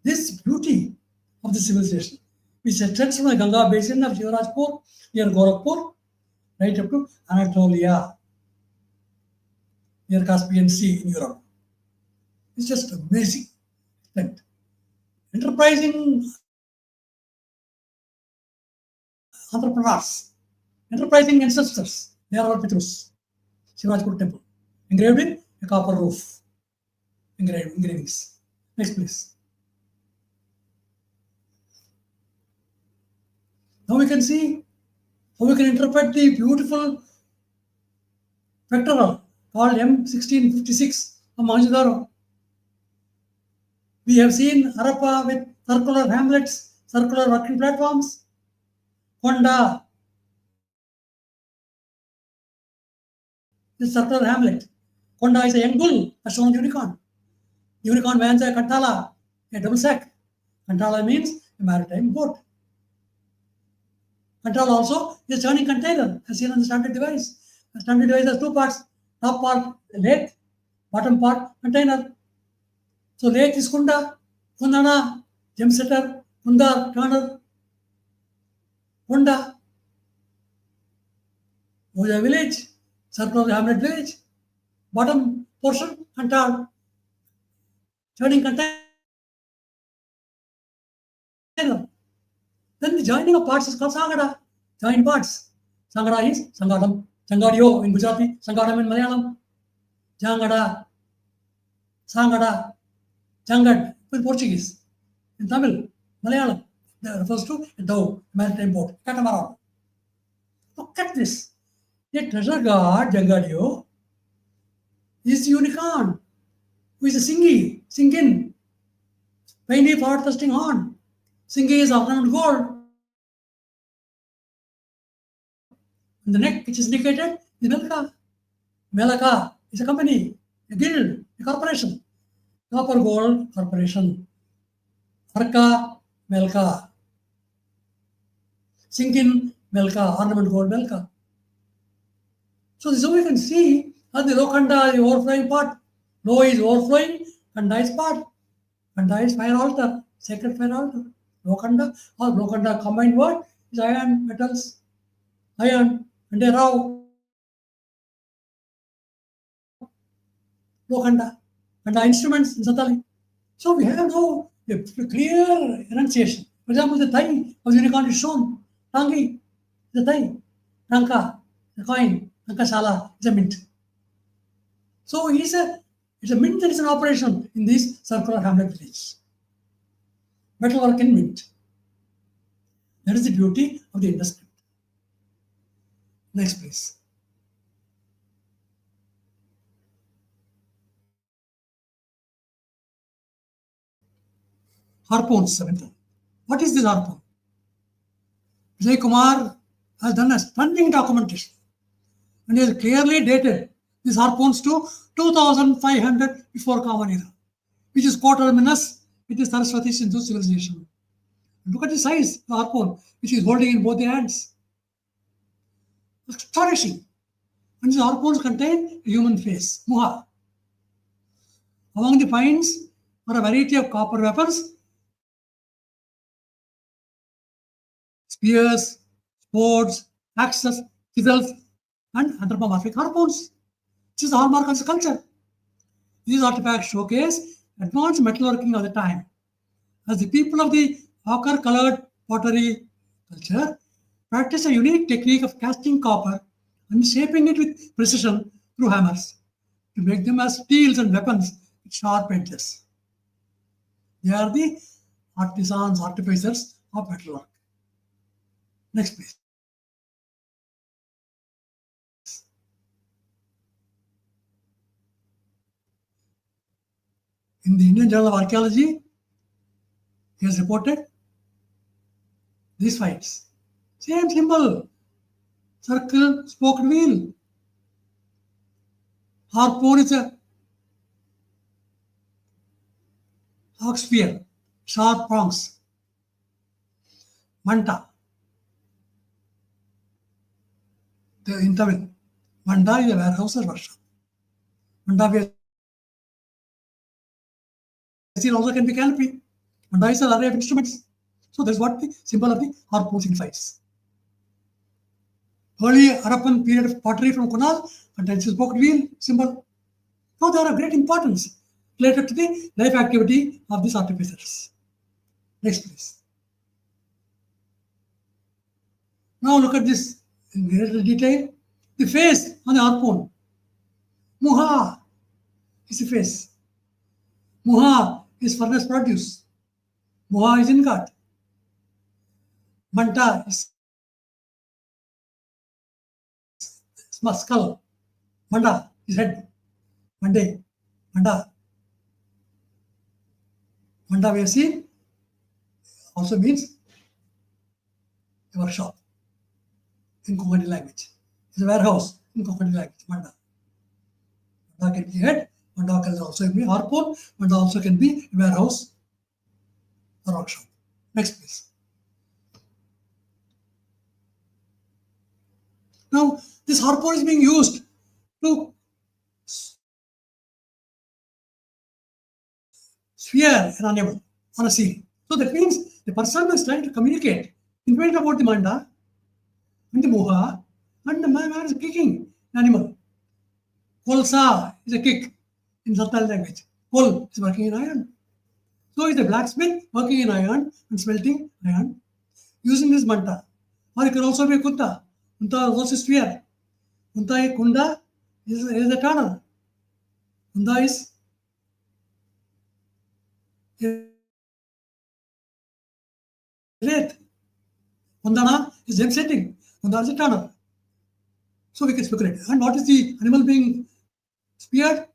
This beauty of the civilization, which extends from the Ganga basin of Shivarajpur near Gorakhpur, right up to Anatolia, near Caspian Sea in Europe. It's just amazing. Enterprising entrepreneurs, enterprising ancestors, they are our Pitrus. Shivarajpur temple, engraved in a copper roof. Engravings. Next, please. Now we can see how we can interpret the beautiful pectoral called M1656 of Mohenjo-daro. We have seen Harappa with circular hamlets, circular working platforms. Konda, this circular hamlet. Konda is a young bull, a shown unicorn. Unicorn wears a kantala, a double sack. Kantala means a maritime boat. Kantala also is a churning container, as seen on the standard device. The standard device has two parts. Top part, lathe, bottom part, container. So lathe is Kunda, Kundana, gem setter, Kundar, turner, Kunda. Moja village, circular hamlet village. Bottom portion, Kantar, churning container. Then the joining of parts is called Sangada. Joined parts. Sangada is Sangadam. Sangadio in Gujarati, Sangadam in Malayalam. Jangada, Sangada, Jangad in Portuguese. In Tamil, Malayalam, that refers to a dhow, maritime boat, catamaran. Look at this. The treasure god, Jangadio, is the unicorn, who is a Singi, Singin, spiny forward thrusting horn. Singi is ornamented gold. And the neck, which is indicated, is Melaka. Melaka is a company, a guild, a corporation. Copper Gold Corporation. Arka, Melka. Sinkin, Melka, ornament gold, Melka. So this is how we can see how the Lokanda, the overflowing part, Low is overflowing, Kanda is part. Kanda is fire altar, sacred fire altar. Lokanda or Lokanda combined word is iron, metals, iron, and a raw. Lokanda. And the instruments in Satali. So we have now a clear enunciation. For example, the thigh of the unicorn is shown. Tangi, the thigh. Tanka, the coin. Tankasala is a mint. So it's a mint that is in operation in this circular hamlet village. Metalwork in mint. That is the beauty of the induscript. Next, please. Harpoons, 7th. What is this harpoon? Vijay Kumar has done a stunning documentation and he has clearly dated these harpoons to 2500 before Common Era, which is coterminous with the Sarasvati-Sindhu civilization. Look at the size of the harpoon, which he is holding in both the hands. Astonishing. And these harpoons contain a human face, muha. Among the finds are a variety of copper weapons, spears, swords, axes, chisels, and anthropomorphic harpoons. This is the hallmark of the culture. These artifacts showcase advanced metalworking of the time, as the people of the ochre-colored pottery culture practice a unique technique of casting copper and shaping it with precision through hammers to make them as steels and weapons with sharp edges. They are the artisans, artificers of metalwork. Next, please. In the Indian Journal of Archaeology, he has reported these finds. Same symbol, circle, spoked wheel. Harpoon is a hawk spear, sharp prongs. Manta, in Tamil. Manda is a warehouse or workshop. Manda also can be canopy. Manda is an array of instruments. So that's what the symbol of the harpoon signifies. Early Harappan period of pottery from Kunal contains a spoked wheel symbol. Now they are of great importance related to the life activity of these artificers. Next, please. Now look at this in greater detail. The face on the harpoon. Muha is the face. Muha is furnace produce. Muha is ingot. Manta is skull. Manda is head. Mande. Manda. Manda we have seen also means a workshop in Konkani language. It's a warehouse in Konkani language. Manda. Manda can be head. Manda can also be harpoon. Manda also can be a warehouse or workshop. Next, please. Now, this harpoon is being used to spear an animal on a seal. So that means the person is trying to communicate information about the manda and the muha, and the man is kicking the animal. Kolsa is a kick in Santal language. Kol is working in iron. So is a blacksmith working in iron and smelting iron using this manta. Or it can also be a kunta. Kunta is also spear. Kunda is a turner. Kunda is lathe. Kundana is gem setting. Kunda is a turner. So we can speculate. And what is the animal being speared?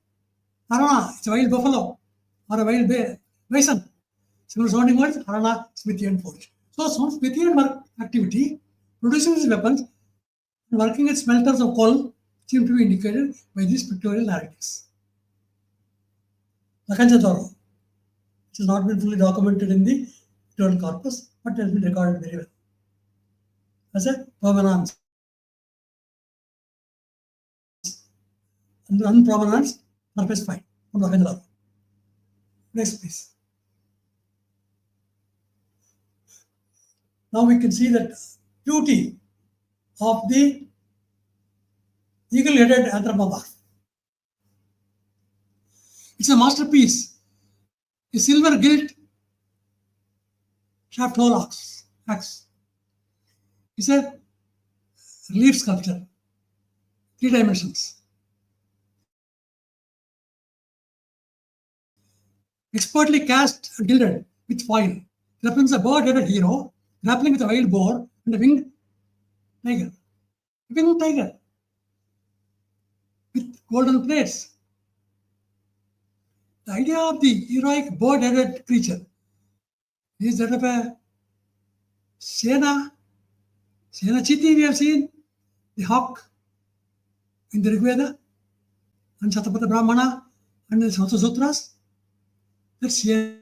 Harana, it's a wild buffalo or a wild bison. Similar sounding words, Harana, smithy and forge. So some smithy and work activity producing these weapons and working at smelters of coal seem to be indicated by these pictorial narratives. Lakanjadoro, which has not been fully documented in the pictorial corpus, but has been recorded very well as a provenance. And unprovenance are specified. from Hyderabad. Next, please. Now we can see that beauty of the eagle-headed anthropomorph. It's a masterpiece. A silver gilt shaft hole axe. It's a relief sculpture, 3 dimensions. Expertly cast and gilded with foil. Represents a bird-headed hero grappling with a wild boar and a winged tiger. Winged tiger with golden plates. The idea of the heroic bird-headed creature is that of a Sena Chiti we have seen, the hawk in the Rigveda and Satapatha Brahmana and the Samsa Sutras. That Sena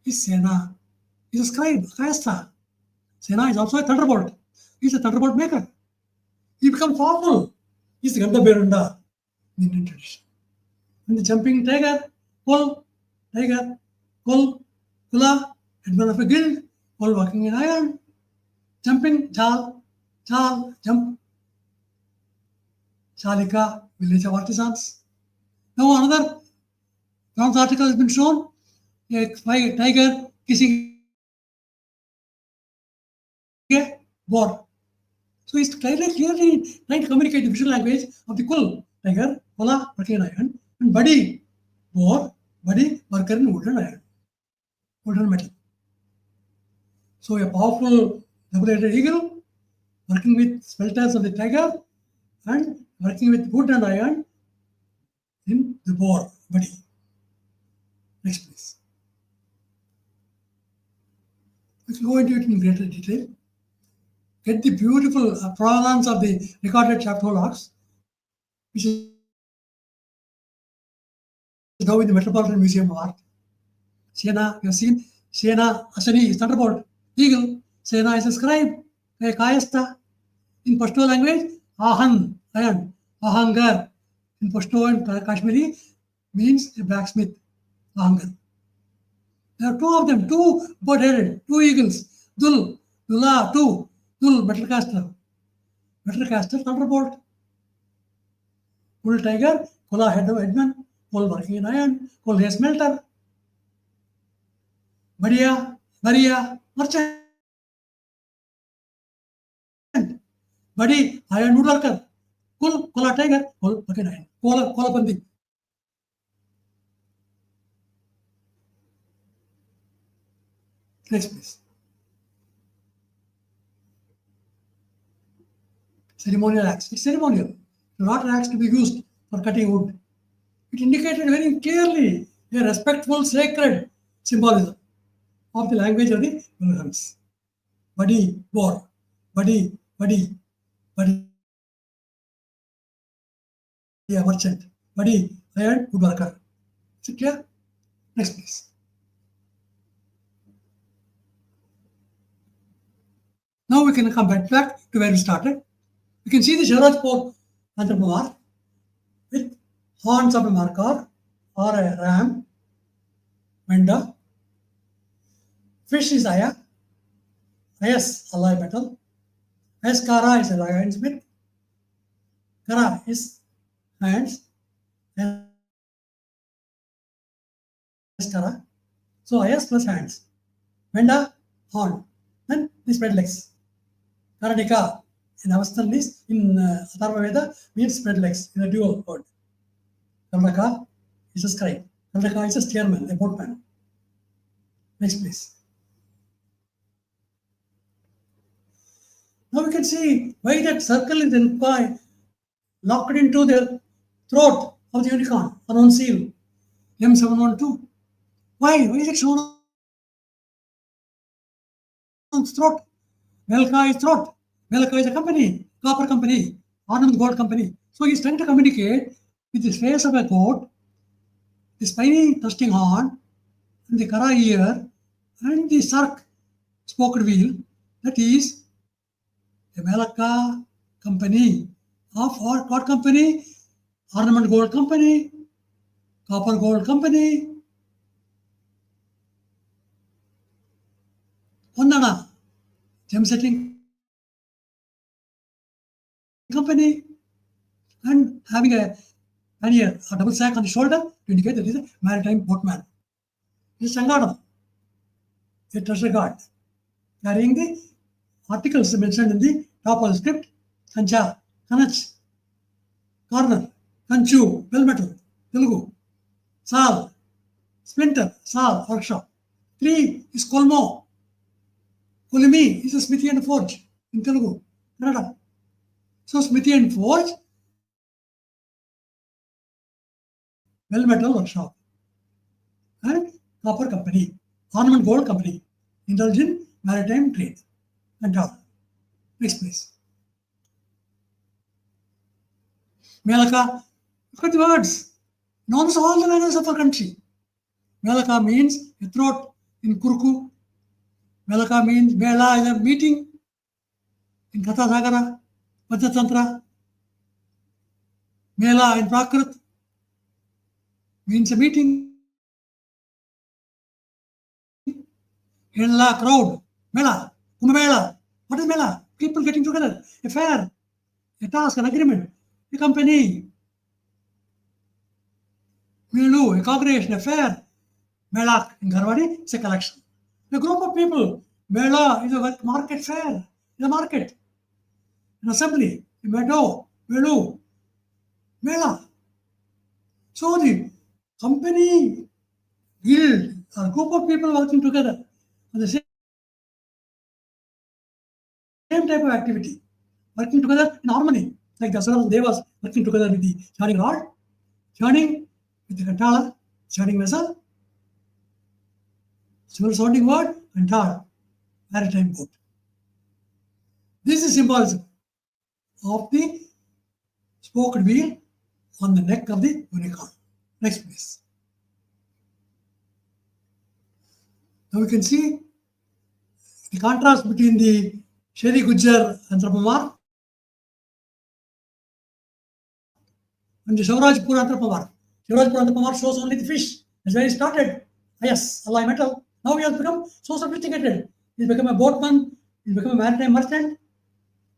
is a scribe, Kayastha. Sena is also a thunderbolt. He is a thunderbolt maker. He becomes powerful. He is the Gandha Berunda in Indian tradition. And the jumping tiger, Kul, Kula, headman of a guild, all working in iron, jumping, Chal, jump, Chalika, village of artisans. Now another bronze article has been shown, a tiger kissing a boar. So he's clearly trying to communicate the visual language of the Kul, tiger, Kula, working in iron, and Buddy, boar, Buddy, worker in wooden iron, wooden metal. So a powerful double-headed eagle working with smelters of the tiger and working with wood and iron in the boar body. Next, please. Let's go into it in greater detail. Get the beautiful provenance of the recorded shaft hole axe, which is now in the Metropolitan Museum of Art. Sena, you have seen, Sena Asani is thunderbolt. Eagle, Sena is a scribe, a Kayastha. In Pashto language, Ahan, iron, Ahangar. In Pashto and Kashmiri means a blacksmith, Ahangar. There are 2 of them, 2 bird-headed, 2 eagles, Dul, Dula, 2, Dul, metal caster, thunderbolt. Bull tiger, Kula headman, Kul working in iron, Kul hair smelter. Baria, merchant. Buddy, iron woodworker. Kula tiger, Kul working iron. Kola Pandi. Next, please. Ceremonial axe. It's ceremonial. Not an axe to be used for cutting wood. It indicated very clearly a respectful, sacred symbolism of the language of the Wilhelms. Buddy, boar. Buddy, a merchant. Buddy, iron woodworker. Is it clear? Next, please. Now we can come back to where we started. You can see the Sharajpur anthropomorph with horns of a markhor or a ram, Menda. Fish is Aya. Ayas, alloy metal. Kara is a ironsmith. Kara is hands. Kara. So Ayas plus hands. Menda, horn. Then the spread legs. Karadika in Avastan is in Atharva Veda means spread legs in a dual word. Kaldaka is a scribe. Kaldaka is a steerman, a boatman. Next, please. Now we can see why that circle is then locked into the throat of the unicorn, unknown seal, M712. Why is it shown on its throat? Melka is throat. Melka is a company, copper company, ornament gold company. So he's trying to communicate with the face of a goat, the spiny thrusting horn, and the kara ear, and the sark spoked wheel. That is a Melaka company of what company? Ornament Gold Company, Copper Gold Company, Kannada gem setting company, and having a pannier, a double sack on the shoulder to indicate that he is a maritime boatman. This is Sangadam, a treasure guard, carrying the articles mentioned in the top of the script: Kancha, Kanach, Corner, Kanchu, Bell Metal, Telugu, Sal, Splinter, Sal, Workshop. 3 is Kolmo. Kolimi is a smithy and forge in Telugu, Kannada. So smithy and forge, Bell Metal Workshop, and Copper Company, Ornament Gold Company, indulge in maritime trade and all. Next please. Melaka, look at the words. Knows all the languages of our country. Melaka means a throat in Kurku. Melaka means Mela is a meeting in Katha Sagara, Pachatantra. Mela in Prakrit means a meeting. Hela, crowd. Mela, Kumbh. What is Mela? People getting together. A fair, a task, an agreement, a company. Melu, a congregation, a fair. Melak in Garwadi is a collection. A group of people. Mela is a market fair, in a market, an assembly, a meadow, Melu, Mela. So the company, guild, a group of people working together on the same type of activity, working together in harmony, like the Asuras Devas working together with the churning rod, churning with the Kantala, churning vessel, single sounding word, and tar, maritime boat. This is symbolism of the spoked wheel on the neck of the unicorn. Next please. Now we can see the contrast between the Shri Gujar anthropomorph and the Shavrajpur anthropomorph. Shavrajpur anthropomorph shows only the fish. That's where he started. Yes, alloy metal. Now he has become so sophisticated. He's become a boatman, he's become a maritime merchant,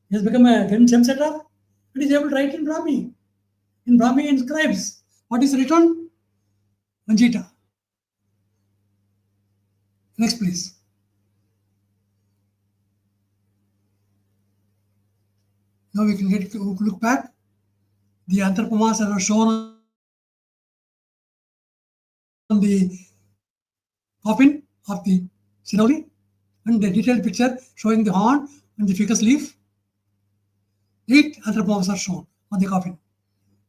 he has become a gem setter, and he's able to write in Brahmi. In Brahmi, he inscribes. What is written? Manjita. Next, please. Now we can look back. The anthropomorphs are shown on the coffin of the Sinoli, and the detailed picture showing the horn and the ficus leaf. 8 anthropomorphs are shown on the coffin.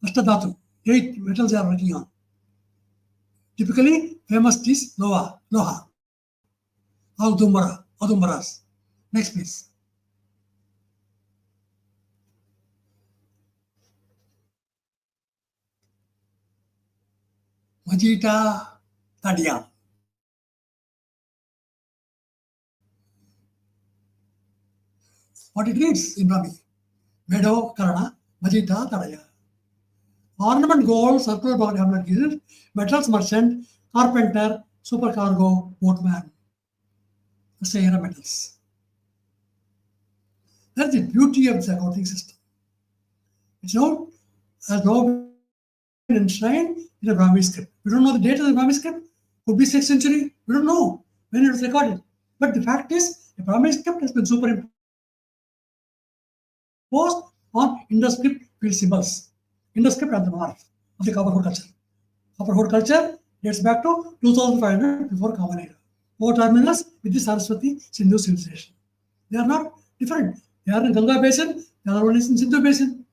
Ashtadhatu, 8 metals they are working on. Typically, famous is Loha, Audumbaras. Next, please. Majita Tadia. What it reads in Brahmi. Meadow Karana, Majita Tadaya. Ornament gold, circular body hamlet gilt, metals merchant, carpenter, supercargo, boatman. The Sahara metals. That's the beauty of the accounting system. It's not as now been enshrined in a Brahmi script. We don't know the date of the Brahmi script. Could be 6th century. We don't know when it was recorded. But the fact is, the Brahmi script has been superimposed on induscript field symbols. Induscript anthropomorph of the Copperhood culture. Copperhood culture dates back to 2500 before Common Era. Co-terminus with the Sarasvati-Sindhu civilization. They are not different. They are in Ganga basin, they are only in Sindhu basin,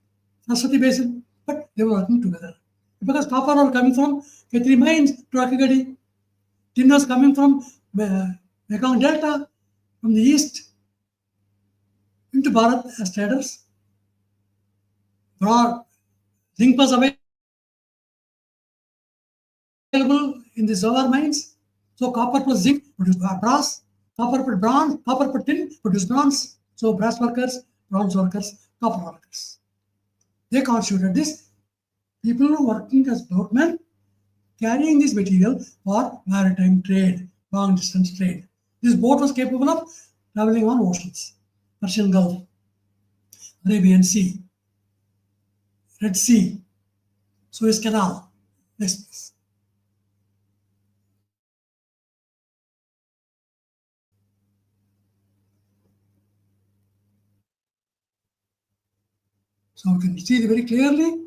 Saraswati basin, but they were working together. Because copper was coming from K3 mines to Akigadi, tin was coming from Mekong Delta, from the east into Bharat as traders. Zinc was available in the Zawar mines. So copper plus zinc produced brass, copper plus bronze, copper plus tin produced bronze. So brass workers, bronze workers, copper workers. They constituted this people who are working as boatmen carrying this material for maritime trade, long distance trade. This boat was capable of traveling on oceans, Persian Gulf, Arabian Sea, Red Sea, Suez Canal. Next, please. So you can see very clearly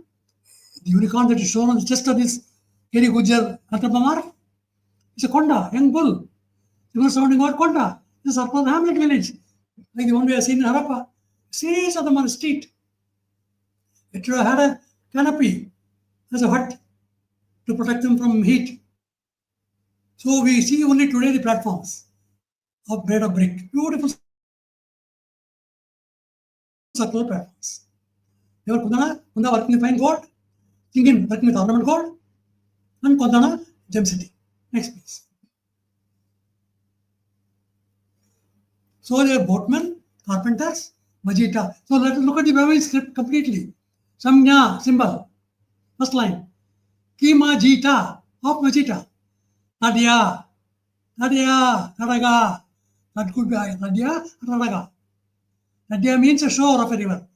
the unicorn that is shown on the chest of this Keri Gujar anthropomorph is a Konda, young bull. You were surrounding what Konda? This is Arpan Hamlet village, like the one we have seen in Harappa. Series of them on the street. It had a canopy as a hut to protect them from heat. So we see only today the platforms of made of brick. Beautiful circular platforms. They were Kunda working with fine gold, Tingin working with ornament gold, and Kondana gem city. Next, please. So they are boatmen, carpenters, Majita. So let us look at the Vedic script completely. Samnya symbol. First line. Kima Jita of Majita. Nadia. Nadia. Nadaga. That could be Nadia. Nadaga. Nadia means a shore of a river.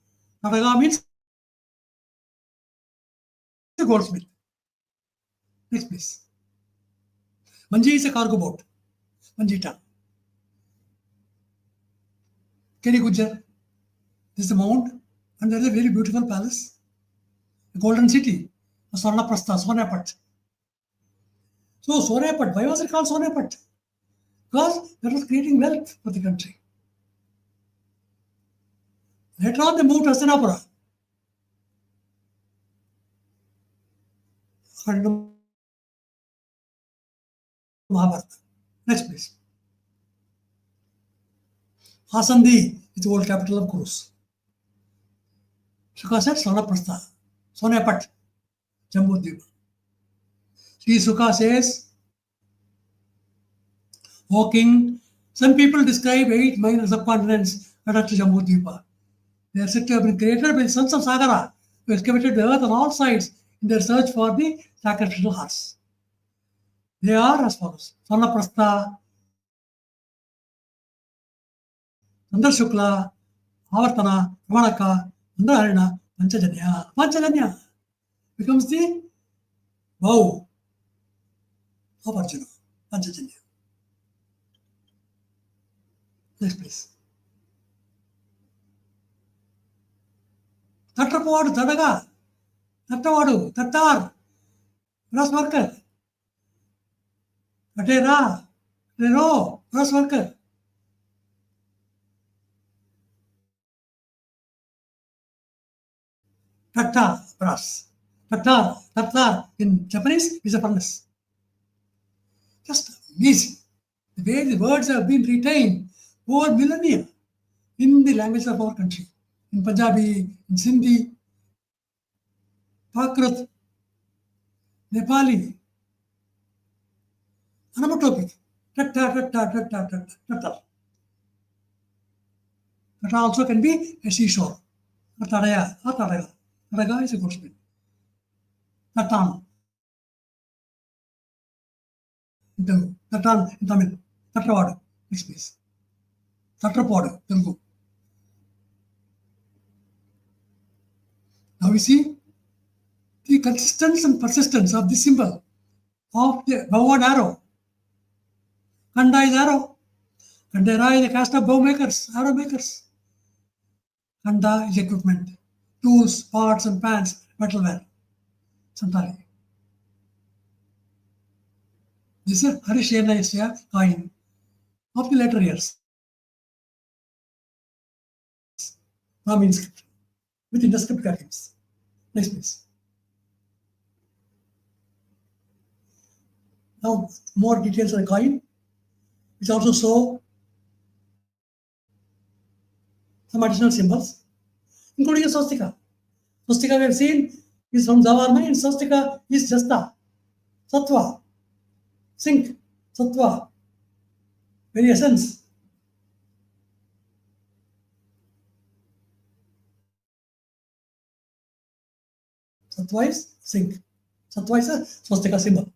Nadaga means a goldsmith. Next, please. Manji is a cargo boat. Manjita. Keri Gujar. This is the mount, and there is a very beautiful palace, a golden city, a Swarnaprastha, Sonapat. So Sonapat, why was it called Sonapat? Because that was creating wealth for the country. Later on, they moved to Hastinapura. Mahabharata. Next, please. Hasandi is the old capital of Kurus. Sukha said Sonaprastha, Sonapat, Jambudvipa. Sri Sukha says, O king, some people describe 8 minor subcontinents attached to Jambudvipa. They are said to have been created by the sons of Sagara, who excavated the earth on all sides in their search for the sacrificial horse. They are as follows: Sonaprastha, Andhra Shukla, Avartana, Ramanaka, Andhra Harina, Panchajanya. Panchajanya becomes the bow of Arjuna. Panchajanya. Next, please. Tatrapadu, Tadaga, Tattavadu, Tattar, Grass worker, Atera, Rero, grass worker. Tatta, brass. Tattar in Japanese is a furnace. Just amazing. The way the words have been retained over millennia in the language of our country. In Punjabi, in Sindhi, Prakrit, Nepali, onomatopic. Tatta. Tatta also can be a seashore. Tadaga is a goldsmith. Tattan. Tattan in Tamil. Tattavadu. Next, please. Tatrapadu, Telugu. Now we see the consistency and persistence of the symbol of the bow and arrow. Kanda is arrow. Kandera is a cast of bow makers, arrow makers. Kanda is equipment, tools, pots and pans, metalware. Santali. This is Harishenasya coin of the later years. Ram inscript with induscript carvings. Next, please. Now, more details on the coin, which also show some additional symbols, including a swastika. Swastika we have seen is from Zavarma, and swastika is Jasta, Sattva, Sink, Sattva, very essence. Sattva is zinc. Sattva is a swastika symbol.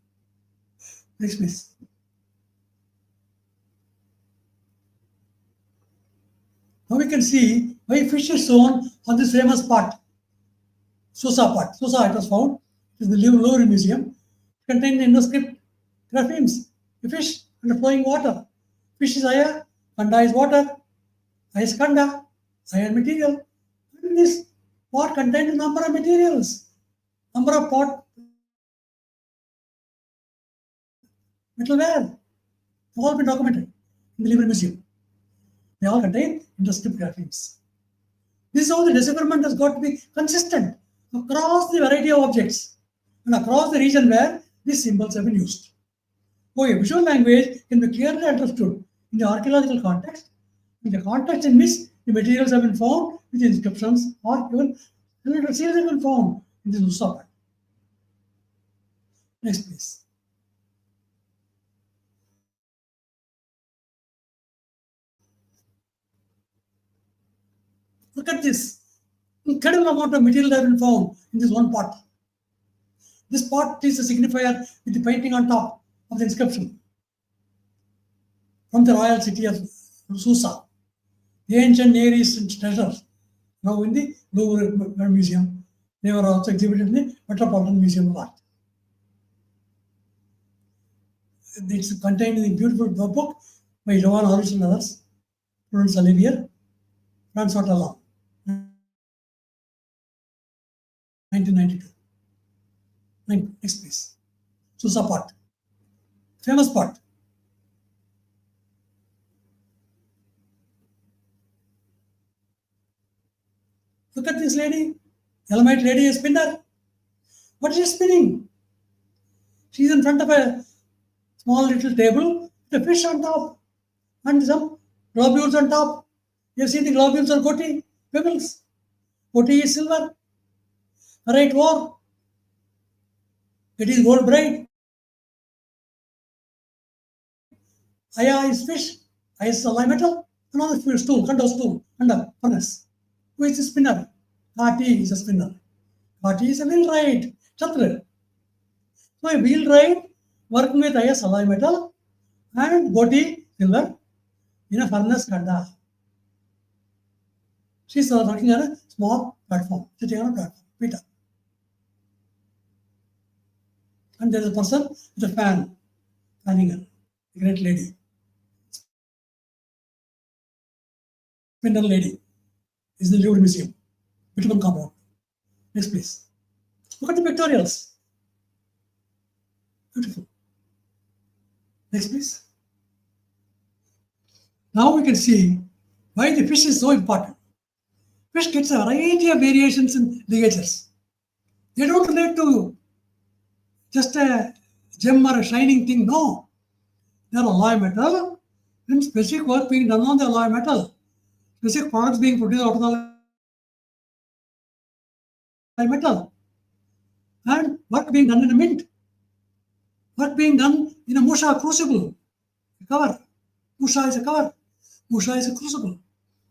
Next, please. Now we can see why fish is shown on this famous part. Susa part. Susa, it was found. It is the Louvre Museum. It contains induscript graphemes. A fish under flowing water. Fish is air, Kanda is water, I is Kanda, iron material. And this pot contains a number of materials. Number of pot metalware. They've all been documented in the Louvre Museum. They all contain induscript graphemes. This is how the decipherment has got to be consistent across the variety of objects and across the region where these symbols have been used. A visual language can be clearly understood in the archaeological context, in the context in which the materials have been found with inscriptions or even seals have been found in the Susa. Next, please. Look at this. Incredible amount of material have been found in this one pot. This pot is a signifier with the painting on top of the inscription from the royal city of Susa. The ancient Near Eastern treasures now in the Louvre Museum. They were also exhibited in the Metropolitan Museum of Art. It's contained in the beautiful book by Johann Horowitz and others, Florence Olivier, François Talon, 1992. Next, please. Susa pot. Famous pot. Look at this lady. Elamite lady, a spinner. What is she spinning? She is in front of a small little table with a fish on top and some globules on top. You have seen the globules or goti, pebbles. Goti is silver. Right ore. It is gold braid. Aya is fish. Aya is alloy metal. Another stool, Kanda stool, under furnace. Who is a spinner? Kati is a spinner. Kati is a wheelwright. Chatra. So a wheelwright working with Aya alloy metal and goti silver in a furnace Kanda. She is working on a small platform, sitting on a platform, Peter. And there is a person with a fan, fanning her, a great lady. Spindle lady is the Louvre Museum, bitumen compound. Next, please. Look at the pictorials. Beautiful. Next, please. Now we can see why the fish is so important. Fish gets a variety of variations in ligatures. They don't relate to just a gem or a shining thing. No. They are alloy metal and specific work being done on the alloy metal. Specific products being produced out of the alloy metal. And work being done in a mint. Work being done in a musha crucible. A cover. Musha is a cover. Musha is a crucible.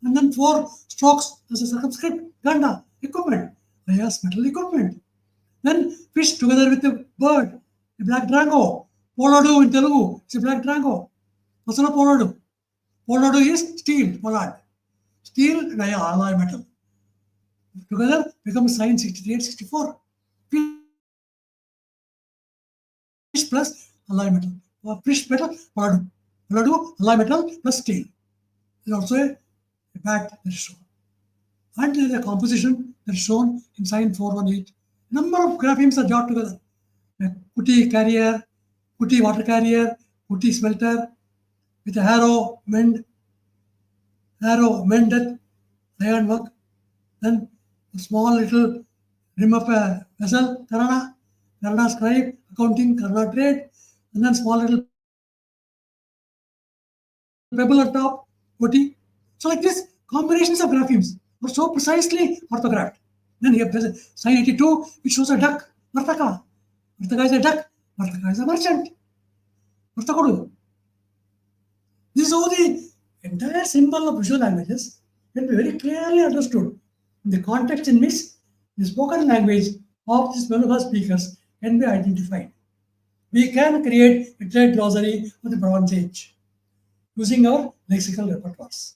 And then 4 strokes as a circumscript. Ganda. Equipment. Yes, metal equipment. Then fish together with a bird, a black drango. Poladu in Telugu, it's a black drango. What's not poladu? Poladu is steel, pollard. Steel and alloy metal. Together become sign 68-64. Fish plus alloy metal. Fish metal, poladu. Poladu, alloy metal plus steel. There is also a bat that is shown. And there is a composition that is shown in sign 418. Number of graphemes are joined together. A kuti carrier, kuti water carrier, kuti smelter, with a harrow, mended, iron work. Then a small little rim of a vessel, Kannada scribe, accounting, Kannada trade, and then small little pebble on top, kuti. So like this, combinations of graphemes are so precisely orthographed. Then here there's a sign 82, which shows a duck, Vartaka. Vartaka is a duck, Vartaka is a merchant. Vartakodu. This is how the entire symbol of visual languages can be very clearly understood in the context in which the spoken language of these Meluha speakers can be identified. We can create a trade glossary of the Bronze Age using our lexical repertoires.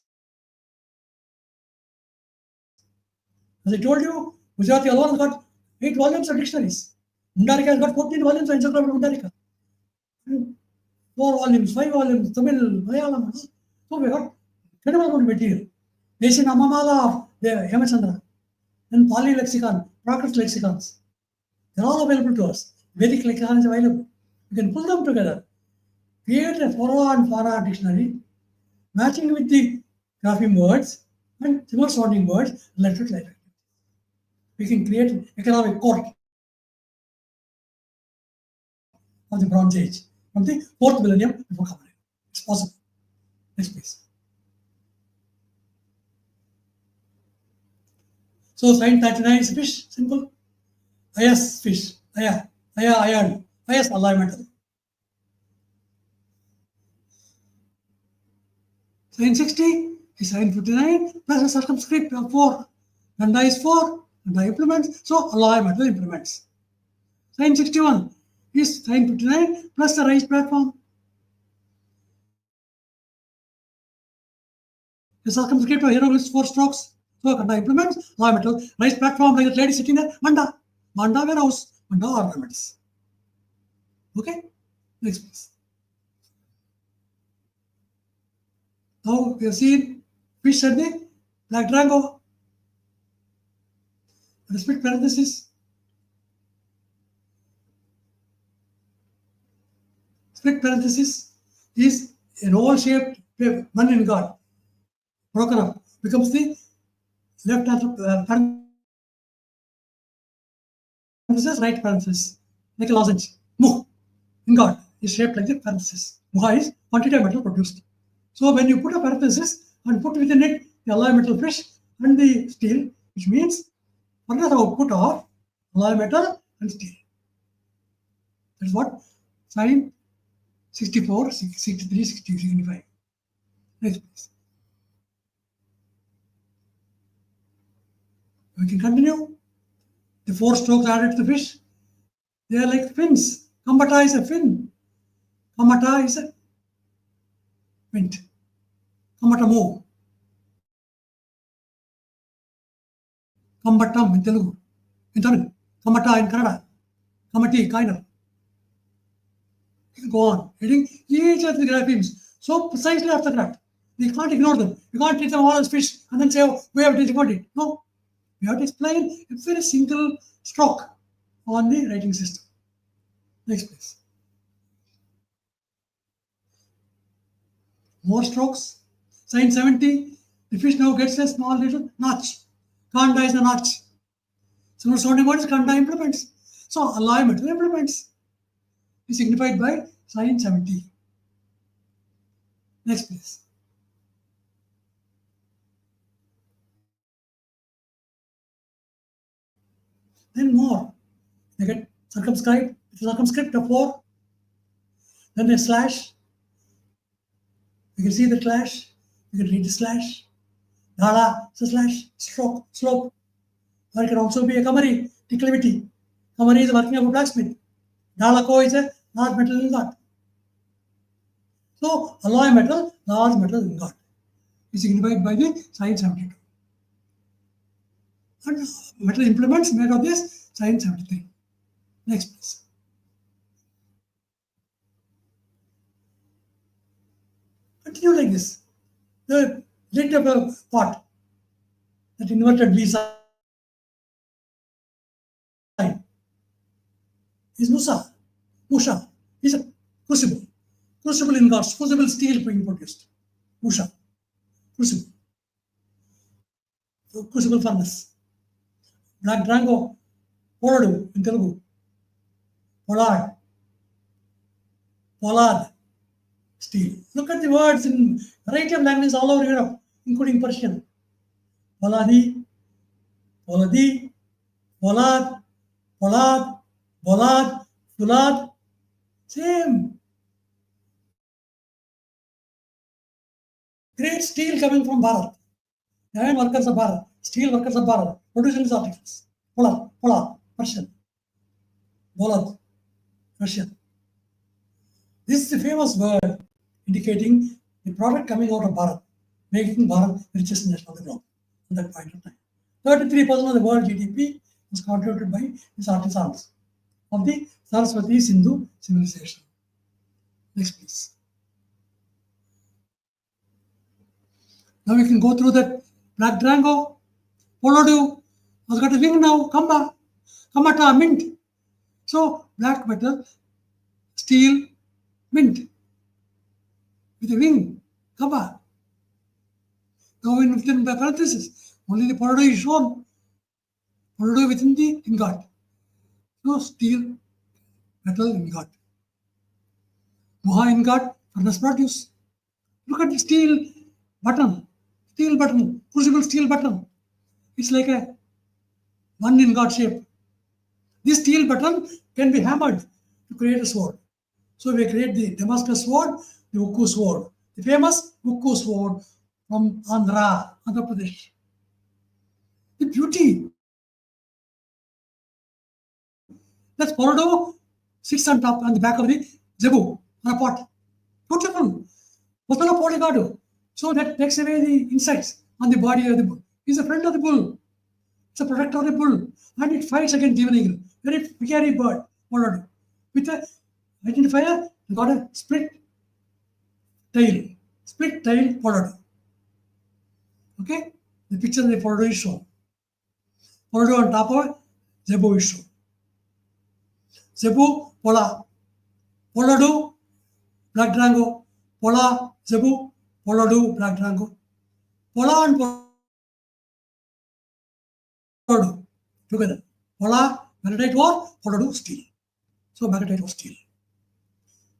As I told you, Gujarati alone has got 8 volumes of dictionaries. Mundarika has got 14 volumes of Encyclopedia Mundarika. 4 volumes, 5 volumes, Tamil, Malayalam. So we got incredible amount of material. Asian Amamala of the Hemachandra, and Pali lexicon, Prakrit lexicons. They're all available to us. Vedic lexicon is available. You can pull them together. Create a flora and fauna dictionary, matching with the grapheme words and similar sounding words related to life. We can create an economic court of the Bronze Age from the 4th millennium before Common Era. It's possible. Next please. So sign 39 is fish, simple. Ayas fish, aya, iron, ayas alloy metal. Sign 60 is sign 59 plus a circumscript of 4. Ganda is 4, Ganda implements, so alloy metal implements. Sign 61 is sign 59 plus the raised platform. The circumscript of hero is 4 strokes. So Ganda implements, alloy metal, raised platform like the lady sitting there, Manda. Manda warehouse, Manda ornaments. Okay? Next please. Now we have seen fish at the black drango. The split parenthesis. Split parenthesis is an oval-shaped one in God. Broken up becomes the left parenthesis, right parenthesis, like a lozenge. Muh in God is shaped like the parenthesis. Muha is quantity of metal produced. So when you put a parenthesis and put within it the alloy metal fish and the steel, which means another output of alloy metal and steel. That's what sign 64, 63, 60, 65. Next please. We can continue. The 4 strokes added to the fish, they are like fins. Kambata is a fin. Kamata is a mint. Kamatamu. Kambatam in Telugu. In Tamil. Kamata in Kannada. Kamati, Kainer. You can go on. Reading each of the graphemes so precisely orthographed. You can't ignore them. You can't treat them all as fish and then say, oh, we have to decode it. No. We have to explain a very single stroke on the writing system. Next please. More strokes. Sign 70. The fish now gets a small little notch. Kanda is the notch. So now sounding word is Kanda implements. So alloy metal implements is signified by sign 70. Next please. Then more. They get circumscript of 4. Then a slash. You can see the slash. You can read the slash. Dhala is a slash. Stroke, slope. Or it can also be a kamari, declivity. Kamari is working of a blacksmith. Dhala ko is a large metal ingot. So alloy metal, large metal ingot is signified by the sign 72. And metal implements made of this sign 73. Next please. Continue like this. The lid of a pot, that inverted V sign, is Musa. Musha is a crucible. Crucible ingots, crucible steel being produced. Musha. Crucible. So, crucible furnace. Black Drango, Poladu in Telugu. Pollard. Pollard. Steel. Look at the words in variety of languages all over Europe, including Persian. Poladi, Poladi, Pollard, Pollard, Bollard, Fulad. Same. Great steel coming from Bharat. Iron workers of Bharat, steel workers of Bharat, producing these articles. Pollard, Persian. Bolad, Russian. This is a famous word indicating the product coming out of Bharat, making Bharat the richest nation on the globe at that point of time. 33% of the world GDP was contributed by these artisans of the Sarasvati-Sindhu civilization. Next, please. Now we can go through that. Black Drango, Polodu, has got a wing now, Kamba, Kamata, mint. So, black metal, steel, mint, with a wing, Kamba. Now, within the parenthesis, only the Polodu is shown. Polodu within the ingot. So, steel, metal, ingot. Moha ingot, furnace produce. Look at the steel button, crucible steel button. It's like a one ingot shape. This steel button can be hammered to create a sword. So we create the Damascus sword, the Ukku sword, the famous Ukku sword from Andhra Pradesh. The beauty. That's Polodo sits on top, on the back of the zebu, on a pot. Beautiful. Potolo Poligado. So that takes away the insects on the body of the bull. He's a friend of the bull. It's a protector of the bull. And it fights against demon eagle. Very fiery bird. Polodo. With a identifier, you got a split tail. Split tail Polodo. Okay? The picture of the Polodo is shown. Polodo on top of zebu is shown. Zebu, Pola. Polodo, Black Drango. Pola, Zebu, Polodo, Black Drango. Pola and Polodo together. Pola, magnetite ore, Polodo, steel. So magnetite ore, steel.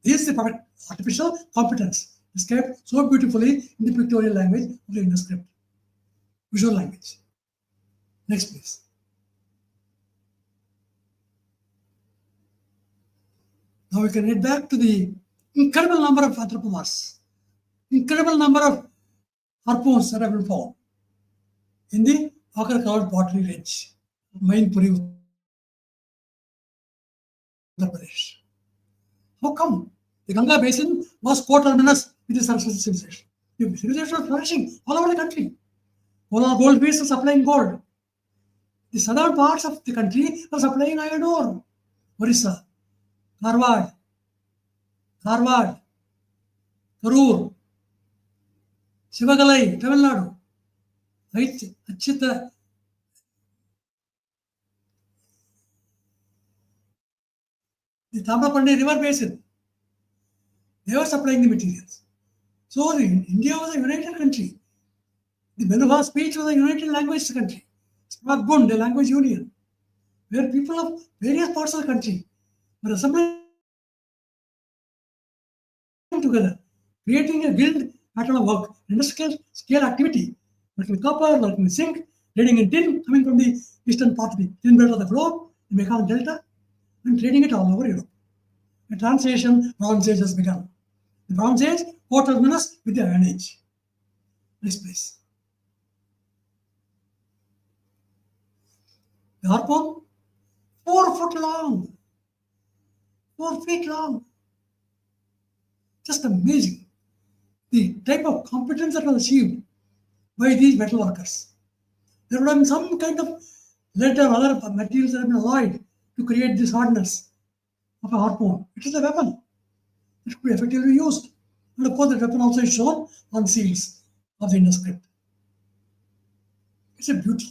This is the product, artificial competence described so beautifully in the pictorial language of the induscript. Visual language. Next, please. Now we can head back to the incredible number of anthropomorphs, incredible number of harpoons that have been found in the ochre-covered pottery range, Mainpuri, Uttar Pradesh. How come? The Ganga basin was co-terminus with the Saraswati civilization. The civilization was flourishing all over the country. All our gold fields were supplying gold. The southern parts of the country were supplying iron ore. Orissa, Dharwad, Karur, Shivagalai, Tamil Nadu, Achita, the Tamrapandi river basin. They were supplying the materials. So India was a united country. The Beluga speech was a united language country. Spragbund, a language union, where people of various parts of the country were assembling together, creating a guild pattern of work, industrial scale activity, working with copper, working with zinc, trading in tin, coming from the eastern part of the tin belt of the globe, the Mekong Delta, and trading it all over Europe. A transition, Bronze Age has begun. The Bronze Age, co-terminus with the Iron Age. Next, please. The harpoon, 4 foot long, 4 feet long. Just amazing. The type of competence that was achieved by these metal workers. There would have been some kind of lead or other materials that have been alloyed to create this hardness of a harpoon. It is a weapon. It could be effectively used. And of course, the weapon also is shown on seals of the induscript. It's a beauty.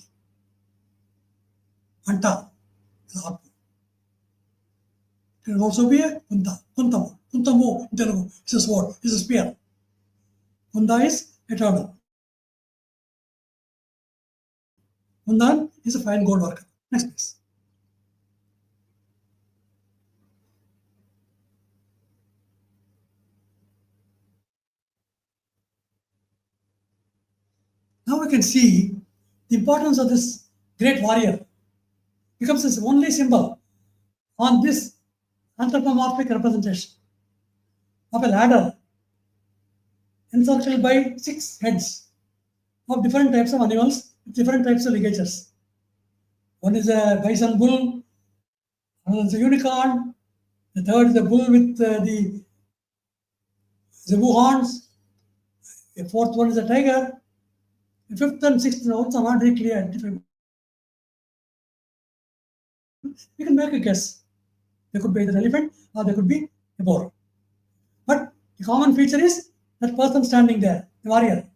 Anta is a harpoon. It can also be a kunta, kuntamo. Kuntamo in Telugu is a sword, is a spear. Kunda is eternal. Kundan is a fine gold worker. Next, please. Now we can see the importance of this great warrior. Becomes his only symbol on this anthropomorphic representation of a ladder encircled by 6 heads of different types of animals with different types of ligatures. One is a bison bull, Another is a unicorn. The third is the bull with the zebu horns. The fourth one is a tiger. The fifth and sixth notes are not very clear. You can make a guess. They could be either elephant or they could be a boar. But the common feature is that person standing there, the warrior.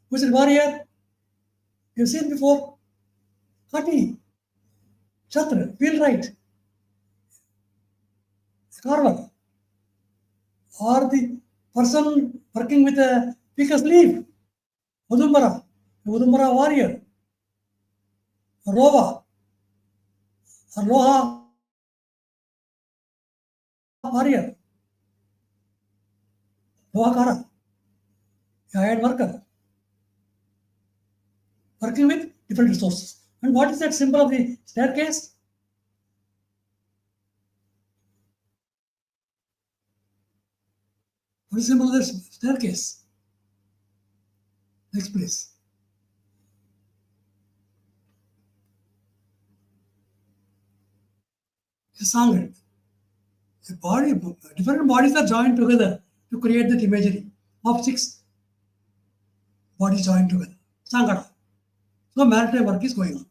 Who is the warrior? You've seen before. Kati, Chatra, wheelwright, carver, or the person working with a picker's leaf, Udumbara, the Udumbara warrior, Rova, Aloha warrior, Lohakara, a hired worker, working with different resources. And what is that symbol of the staircase? What is the symbol of the staircase? Next, please. A sangad. A body, different bodies are joined together to create that imagery of 6 bodies joined together. Sangada. So maritime work is going on.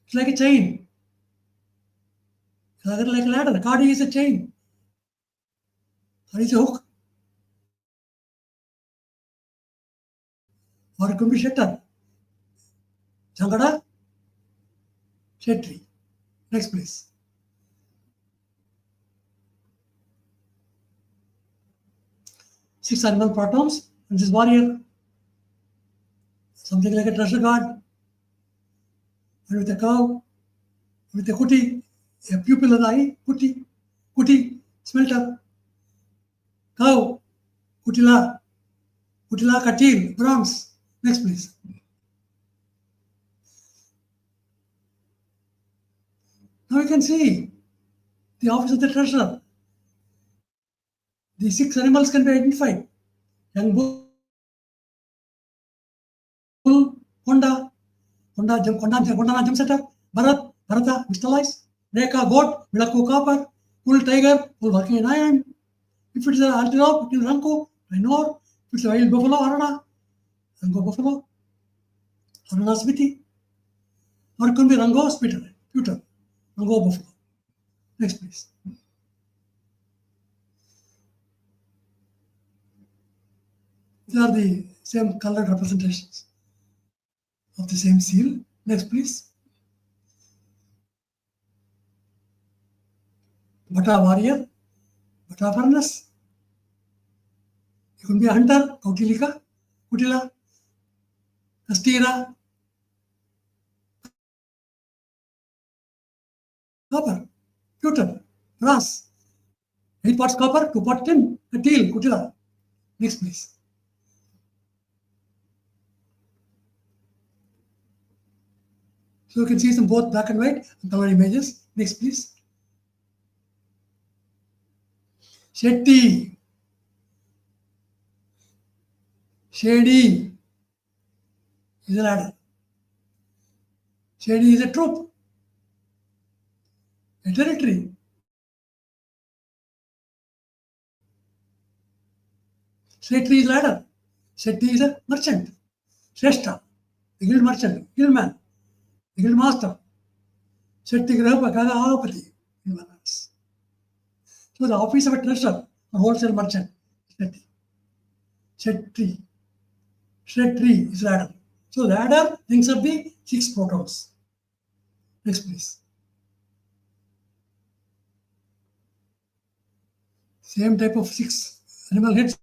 It's like a chain. It's like a ladder. The Kadi is a chain. Or is a hook. Or it could be shutter. Sangada, Shetri. Next, please. Six animal protoms. And this warrior. Something like a treasure guard. And with a cow, with a kuti, a pupil of the eye, kuti, smelter, cow, kutila, katil, bronze. Next, please. Now you can see the office of the treasurer. The 6 animals can be identified. Young bull, Konda, jump setter, Bharata, crystallized, Reka, goat, Vilaku, copper, bull, tiger, bull working in iron. If it is an antelope, it is Ranko, Rainor. If it's a wild buffalo, Arana, Rango buffalo, Arana Smiti. Or it could be Rango, Spitter, Pewter, Rango buffalo. Next, please. These are the same colored representations of the same seal. Next, please. Bata warrior, Bata furnace. It could be a hunter, Kautilika, Kutila, Kastira, copper, pewter, brass, 8 parts copper, 2 parts tin, Katil, Kutila. Next, please. So you can see some both black and white and color images. Next, please. Shetty. Shady is a ladder. Shady is a troop. A territory. Shetty is ladder. Shetty is a merchant. Shrestha, the guild merchant, guild man. The guild master. Shetty Grahapa Kaga Avapati. So the office of a treasurer, a wholesale merchant, Shetty. Shetty. Shetty is ladder. So ladder thinks of the 6 protons. Next, please. Same type of 6 animal heads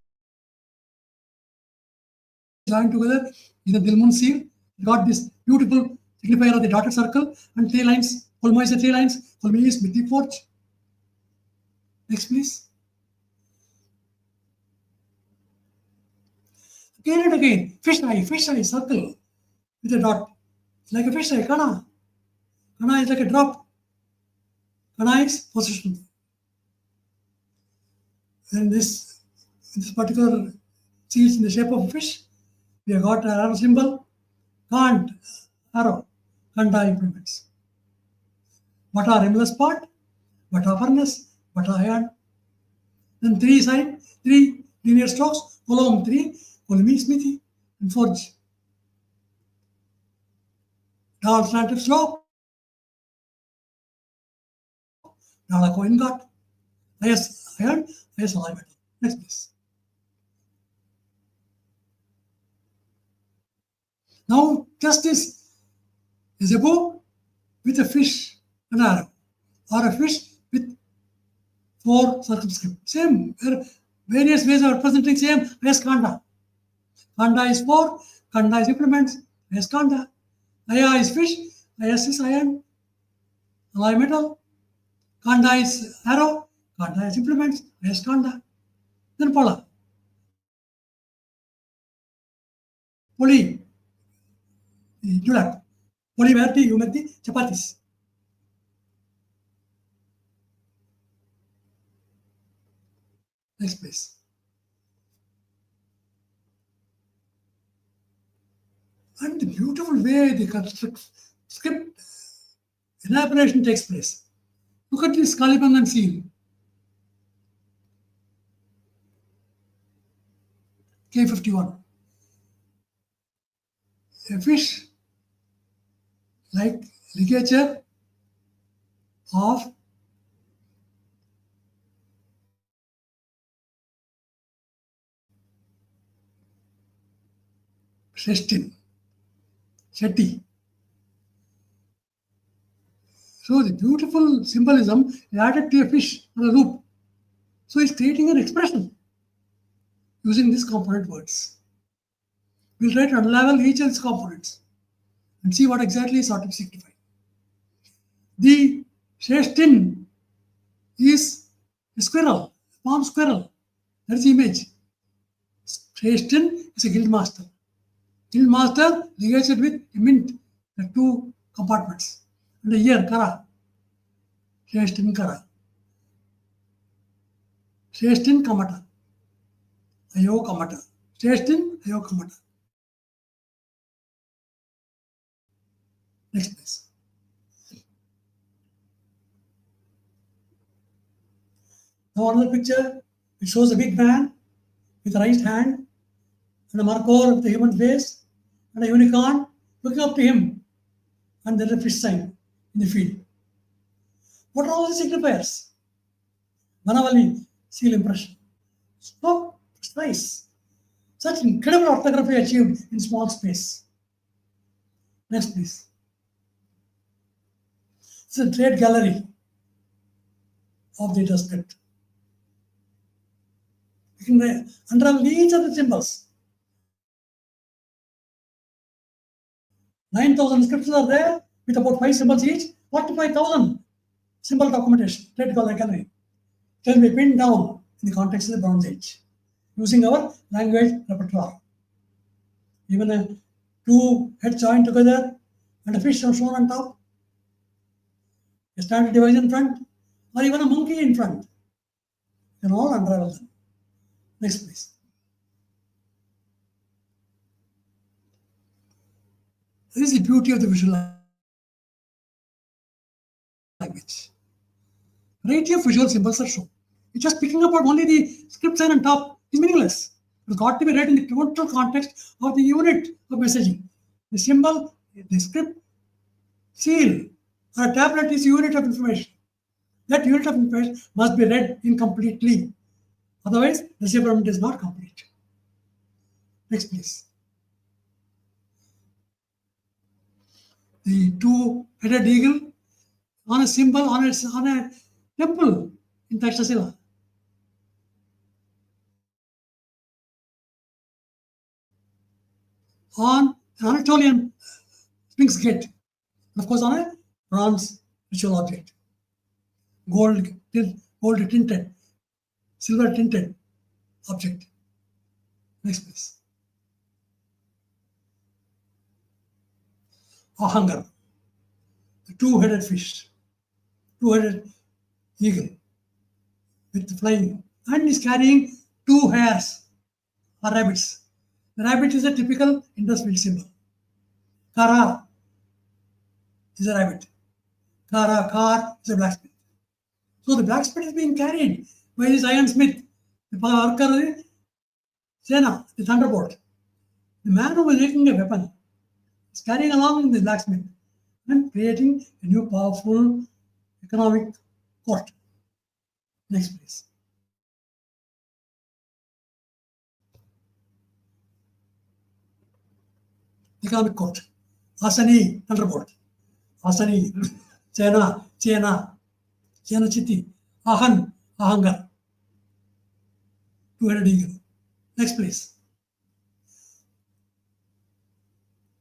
joined together in the Dilmun seal. Got this beautiful signifier of the dotted circle and 3 lines. Kulma is the 3 lines. Kulmi is Mithi Forge. Next, please. Again and again, fish eye, circle with a dot. It's like a fish eye, Kana. Kana is like a drop. Kana is position. And this particular seals in the shape of a fish. We have got an arrow symbol. Can't, arrow, Kanda implements. Bata rimless pot, Bata furnace, Bata iron. Then 3 linear strokes, column 3, column smithy, and forge. Dal slanted slope, Dala coin got, IS iron, IS alloy metal. Next please. Now just this is a bow with a fish and arrow, or a fish with 4 circumscript. Same, various ways of representing same as Kanda. Kanda is 4, Kanda is implements, as Kanda. Aya is fish, Ayas is iron, alloy metal. Kanda is arrow, Kanda is implements, as Kanda. Then Pala. Poli, Julak. Poli Verti, you met the chapatis. Next please. And the beautiful way the script elaboration takes place. Look at this Kalibangan seal. K51. A fish like ligature of Shetty. So the beautiful symbolism is added to a fish or a loop. So it's creating an expression using these component words. We'll try to unravel each of these components and see what exactly is sought to signify. The Sheshtin is a squirrel, a palm squirrel. That's the image. Sheshtin is a guild master. Guild master ligated with a mint, the 2 compartments, and a ear, Kara. Sheshtin Kara. Sheshtin Kamata. Ayo Kamata. Sheshtin Ayo Kamata. Next please. Now another picture, it shows a big man with a raised hand and a marker of the human face and a unicorn looking up to him, and then a fish sign in the field. What are all these signifiers? Manavali seal impression. So precise. Such incredible orthography achieved in small space. Next please. It's a trade gallery of the induscript. You can unravel each of the symbols. 9,000 scripts are there with about 5 symbols each, 45,000 symbol documentation, trade gallery. It can be pinned down in the context of the Bronze Age using our language repertoire. Even 2 heads joined together and a fish are shown on top, a standard device in front, or even a monkey in front. You can all unravel them. Next please. This is the beauty of the visual language. Variety of visual symbols are shown. It's just picking up on only the script sign on top is meaningless. It's got to be read in the total context of the unit of messaging. The symbol, the script, seal, or a tablet is a unit of information. That unit of information must be read incompletely. Otherwise, the decipherment is not complete. Next, please. The 2-headed eagle on a symbol on a temple in Taksha. On an Anatolian Sphinx gate, and of course on a bronze ritual object, gold tinted, silver tinted object. Next please. Ahangar, the 2-headed fish, 2-headed eagle with flying, and is carrying 2 hares or rabbits. The rabbit is a typical Indus symbol. Kara is a rabbit. car is a blacksmith. So the blacksmith is being carried by this ironsmith, the worker, Sena, the thunderbolt. The man who was making a weapon is carrying along the blacksmith and creating a new powerful economic court. Next, please. Economic court. Asani, thunderbolt. Asani, Chena, Chiti, Ahan, Ahangar. 200 eagle. Next, please.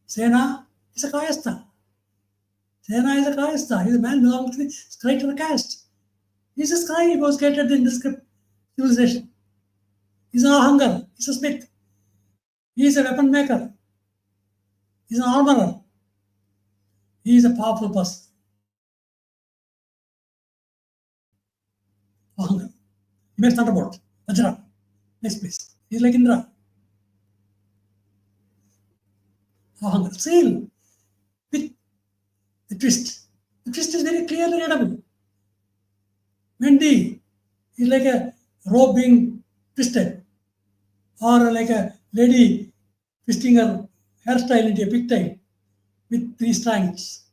Sena is a Kayastha. Sena is a Kayastha. He is a man belonging to the scriptural caste. He is a scribe. He was created in the script civilization. He is an Ahangar. He is a smith. He is a weapon maker. He is an armorer. He is a powerful person. Ahangar. He makes thunderbolt. Vajra. Next, please. He is like Indra. Ahangar. Seal. With the twist. The twist is very clearly readable. Mendi is like a rope being twisted, or like a lady twisting her hairstyle into a pigtail with 3 strands.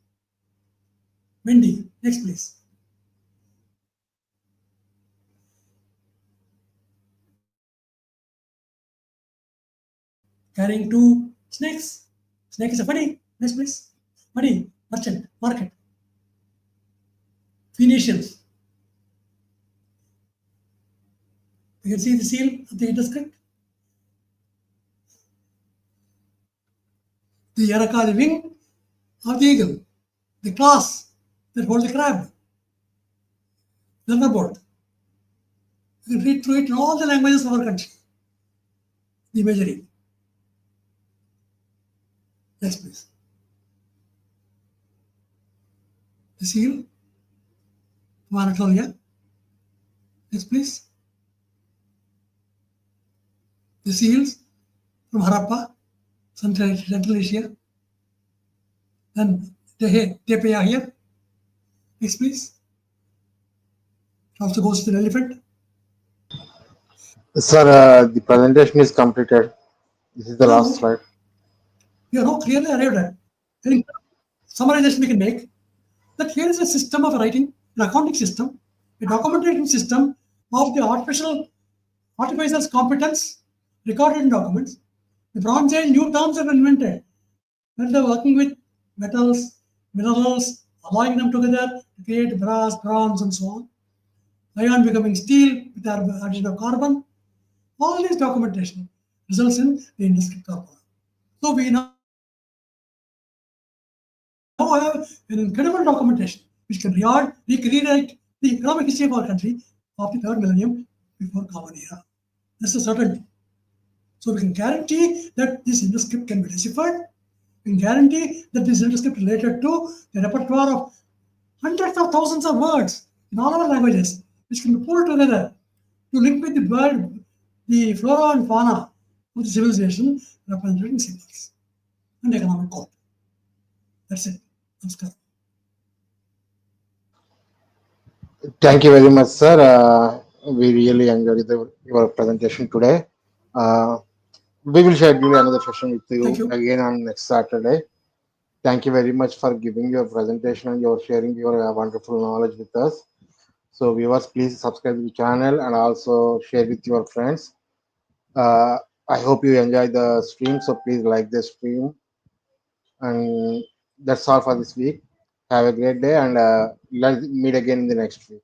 Mendi, next please. Carrying 2 snakes. Snake is a funny. Next please. Money, merchant, market. Phoenicians. You can see the seal of the induscript. The yaraka, the wing of the eagle. The claws that hold the crab. Thunderbolt. You can read through it in all the languages of our country. The imagery. Next, please. The seal from Anatolia. Next, please. The seals from Harappa, Central Asia. Then Tepeya here. Next, please. It also goes to the elephant. Sir, the presentation is completed. This is the last slide. You are not clearly arrived at. Any summarization we can make that here is a system of writing, an accounting system, a documentation system of the artificer's competence recorded in documents. The Bronze Age new terms are invented when they're working with metals, minerals, alloying them together to create brass, bronze, and so on. Iron becoming steel with the addition of carbon. All this documentation results in the induscript corpora. So we now have an incredible documentation which can rewrite the economic history of our country of the 3rd millennium before Common Era. That's a certainty. So we can guarantee that this induscript can be deciphered. We can guarantee that this induscript is related to the repertoire of hundreds of thousands of words in all our languages, which can be pulled together to link with the bird, the flora and fauna of the civilization represented in symbols and economic code. That's it. Namaskar. Thank you very much, sir. We really enjoyed your presentation today. We will schedule another session with you again on next Saturday. Thank you very much for giving your presentation and your sharing your wonderful knowledge with us. So viewers, please subscribe to the channel and also share with your friends. I hope you enjoy the stream. So please like the stream. And that's all for this week. Have a great day and let's meet again in the next week.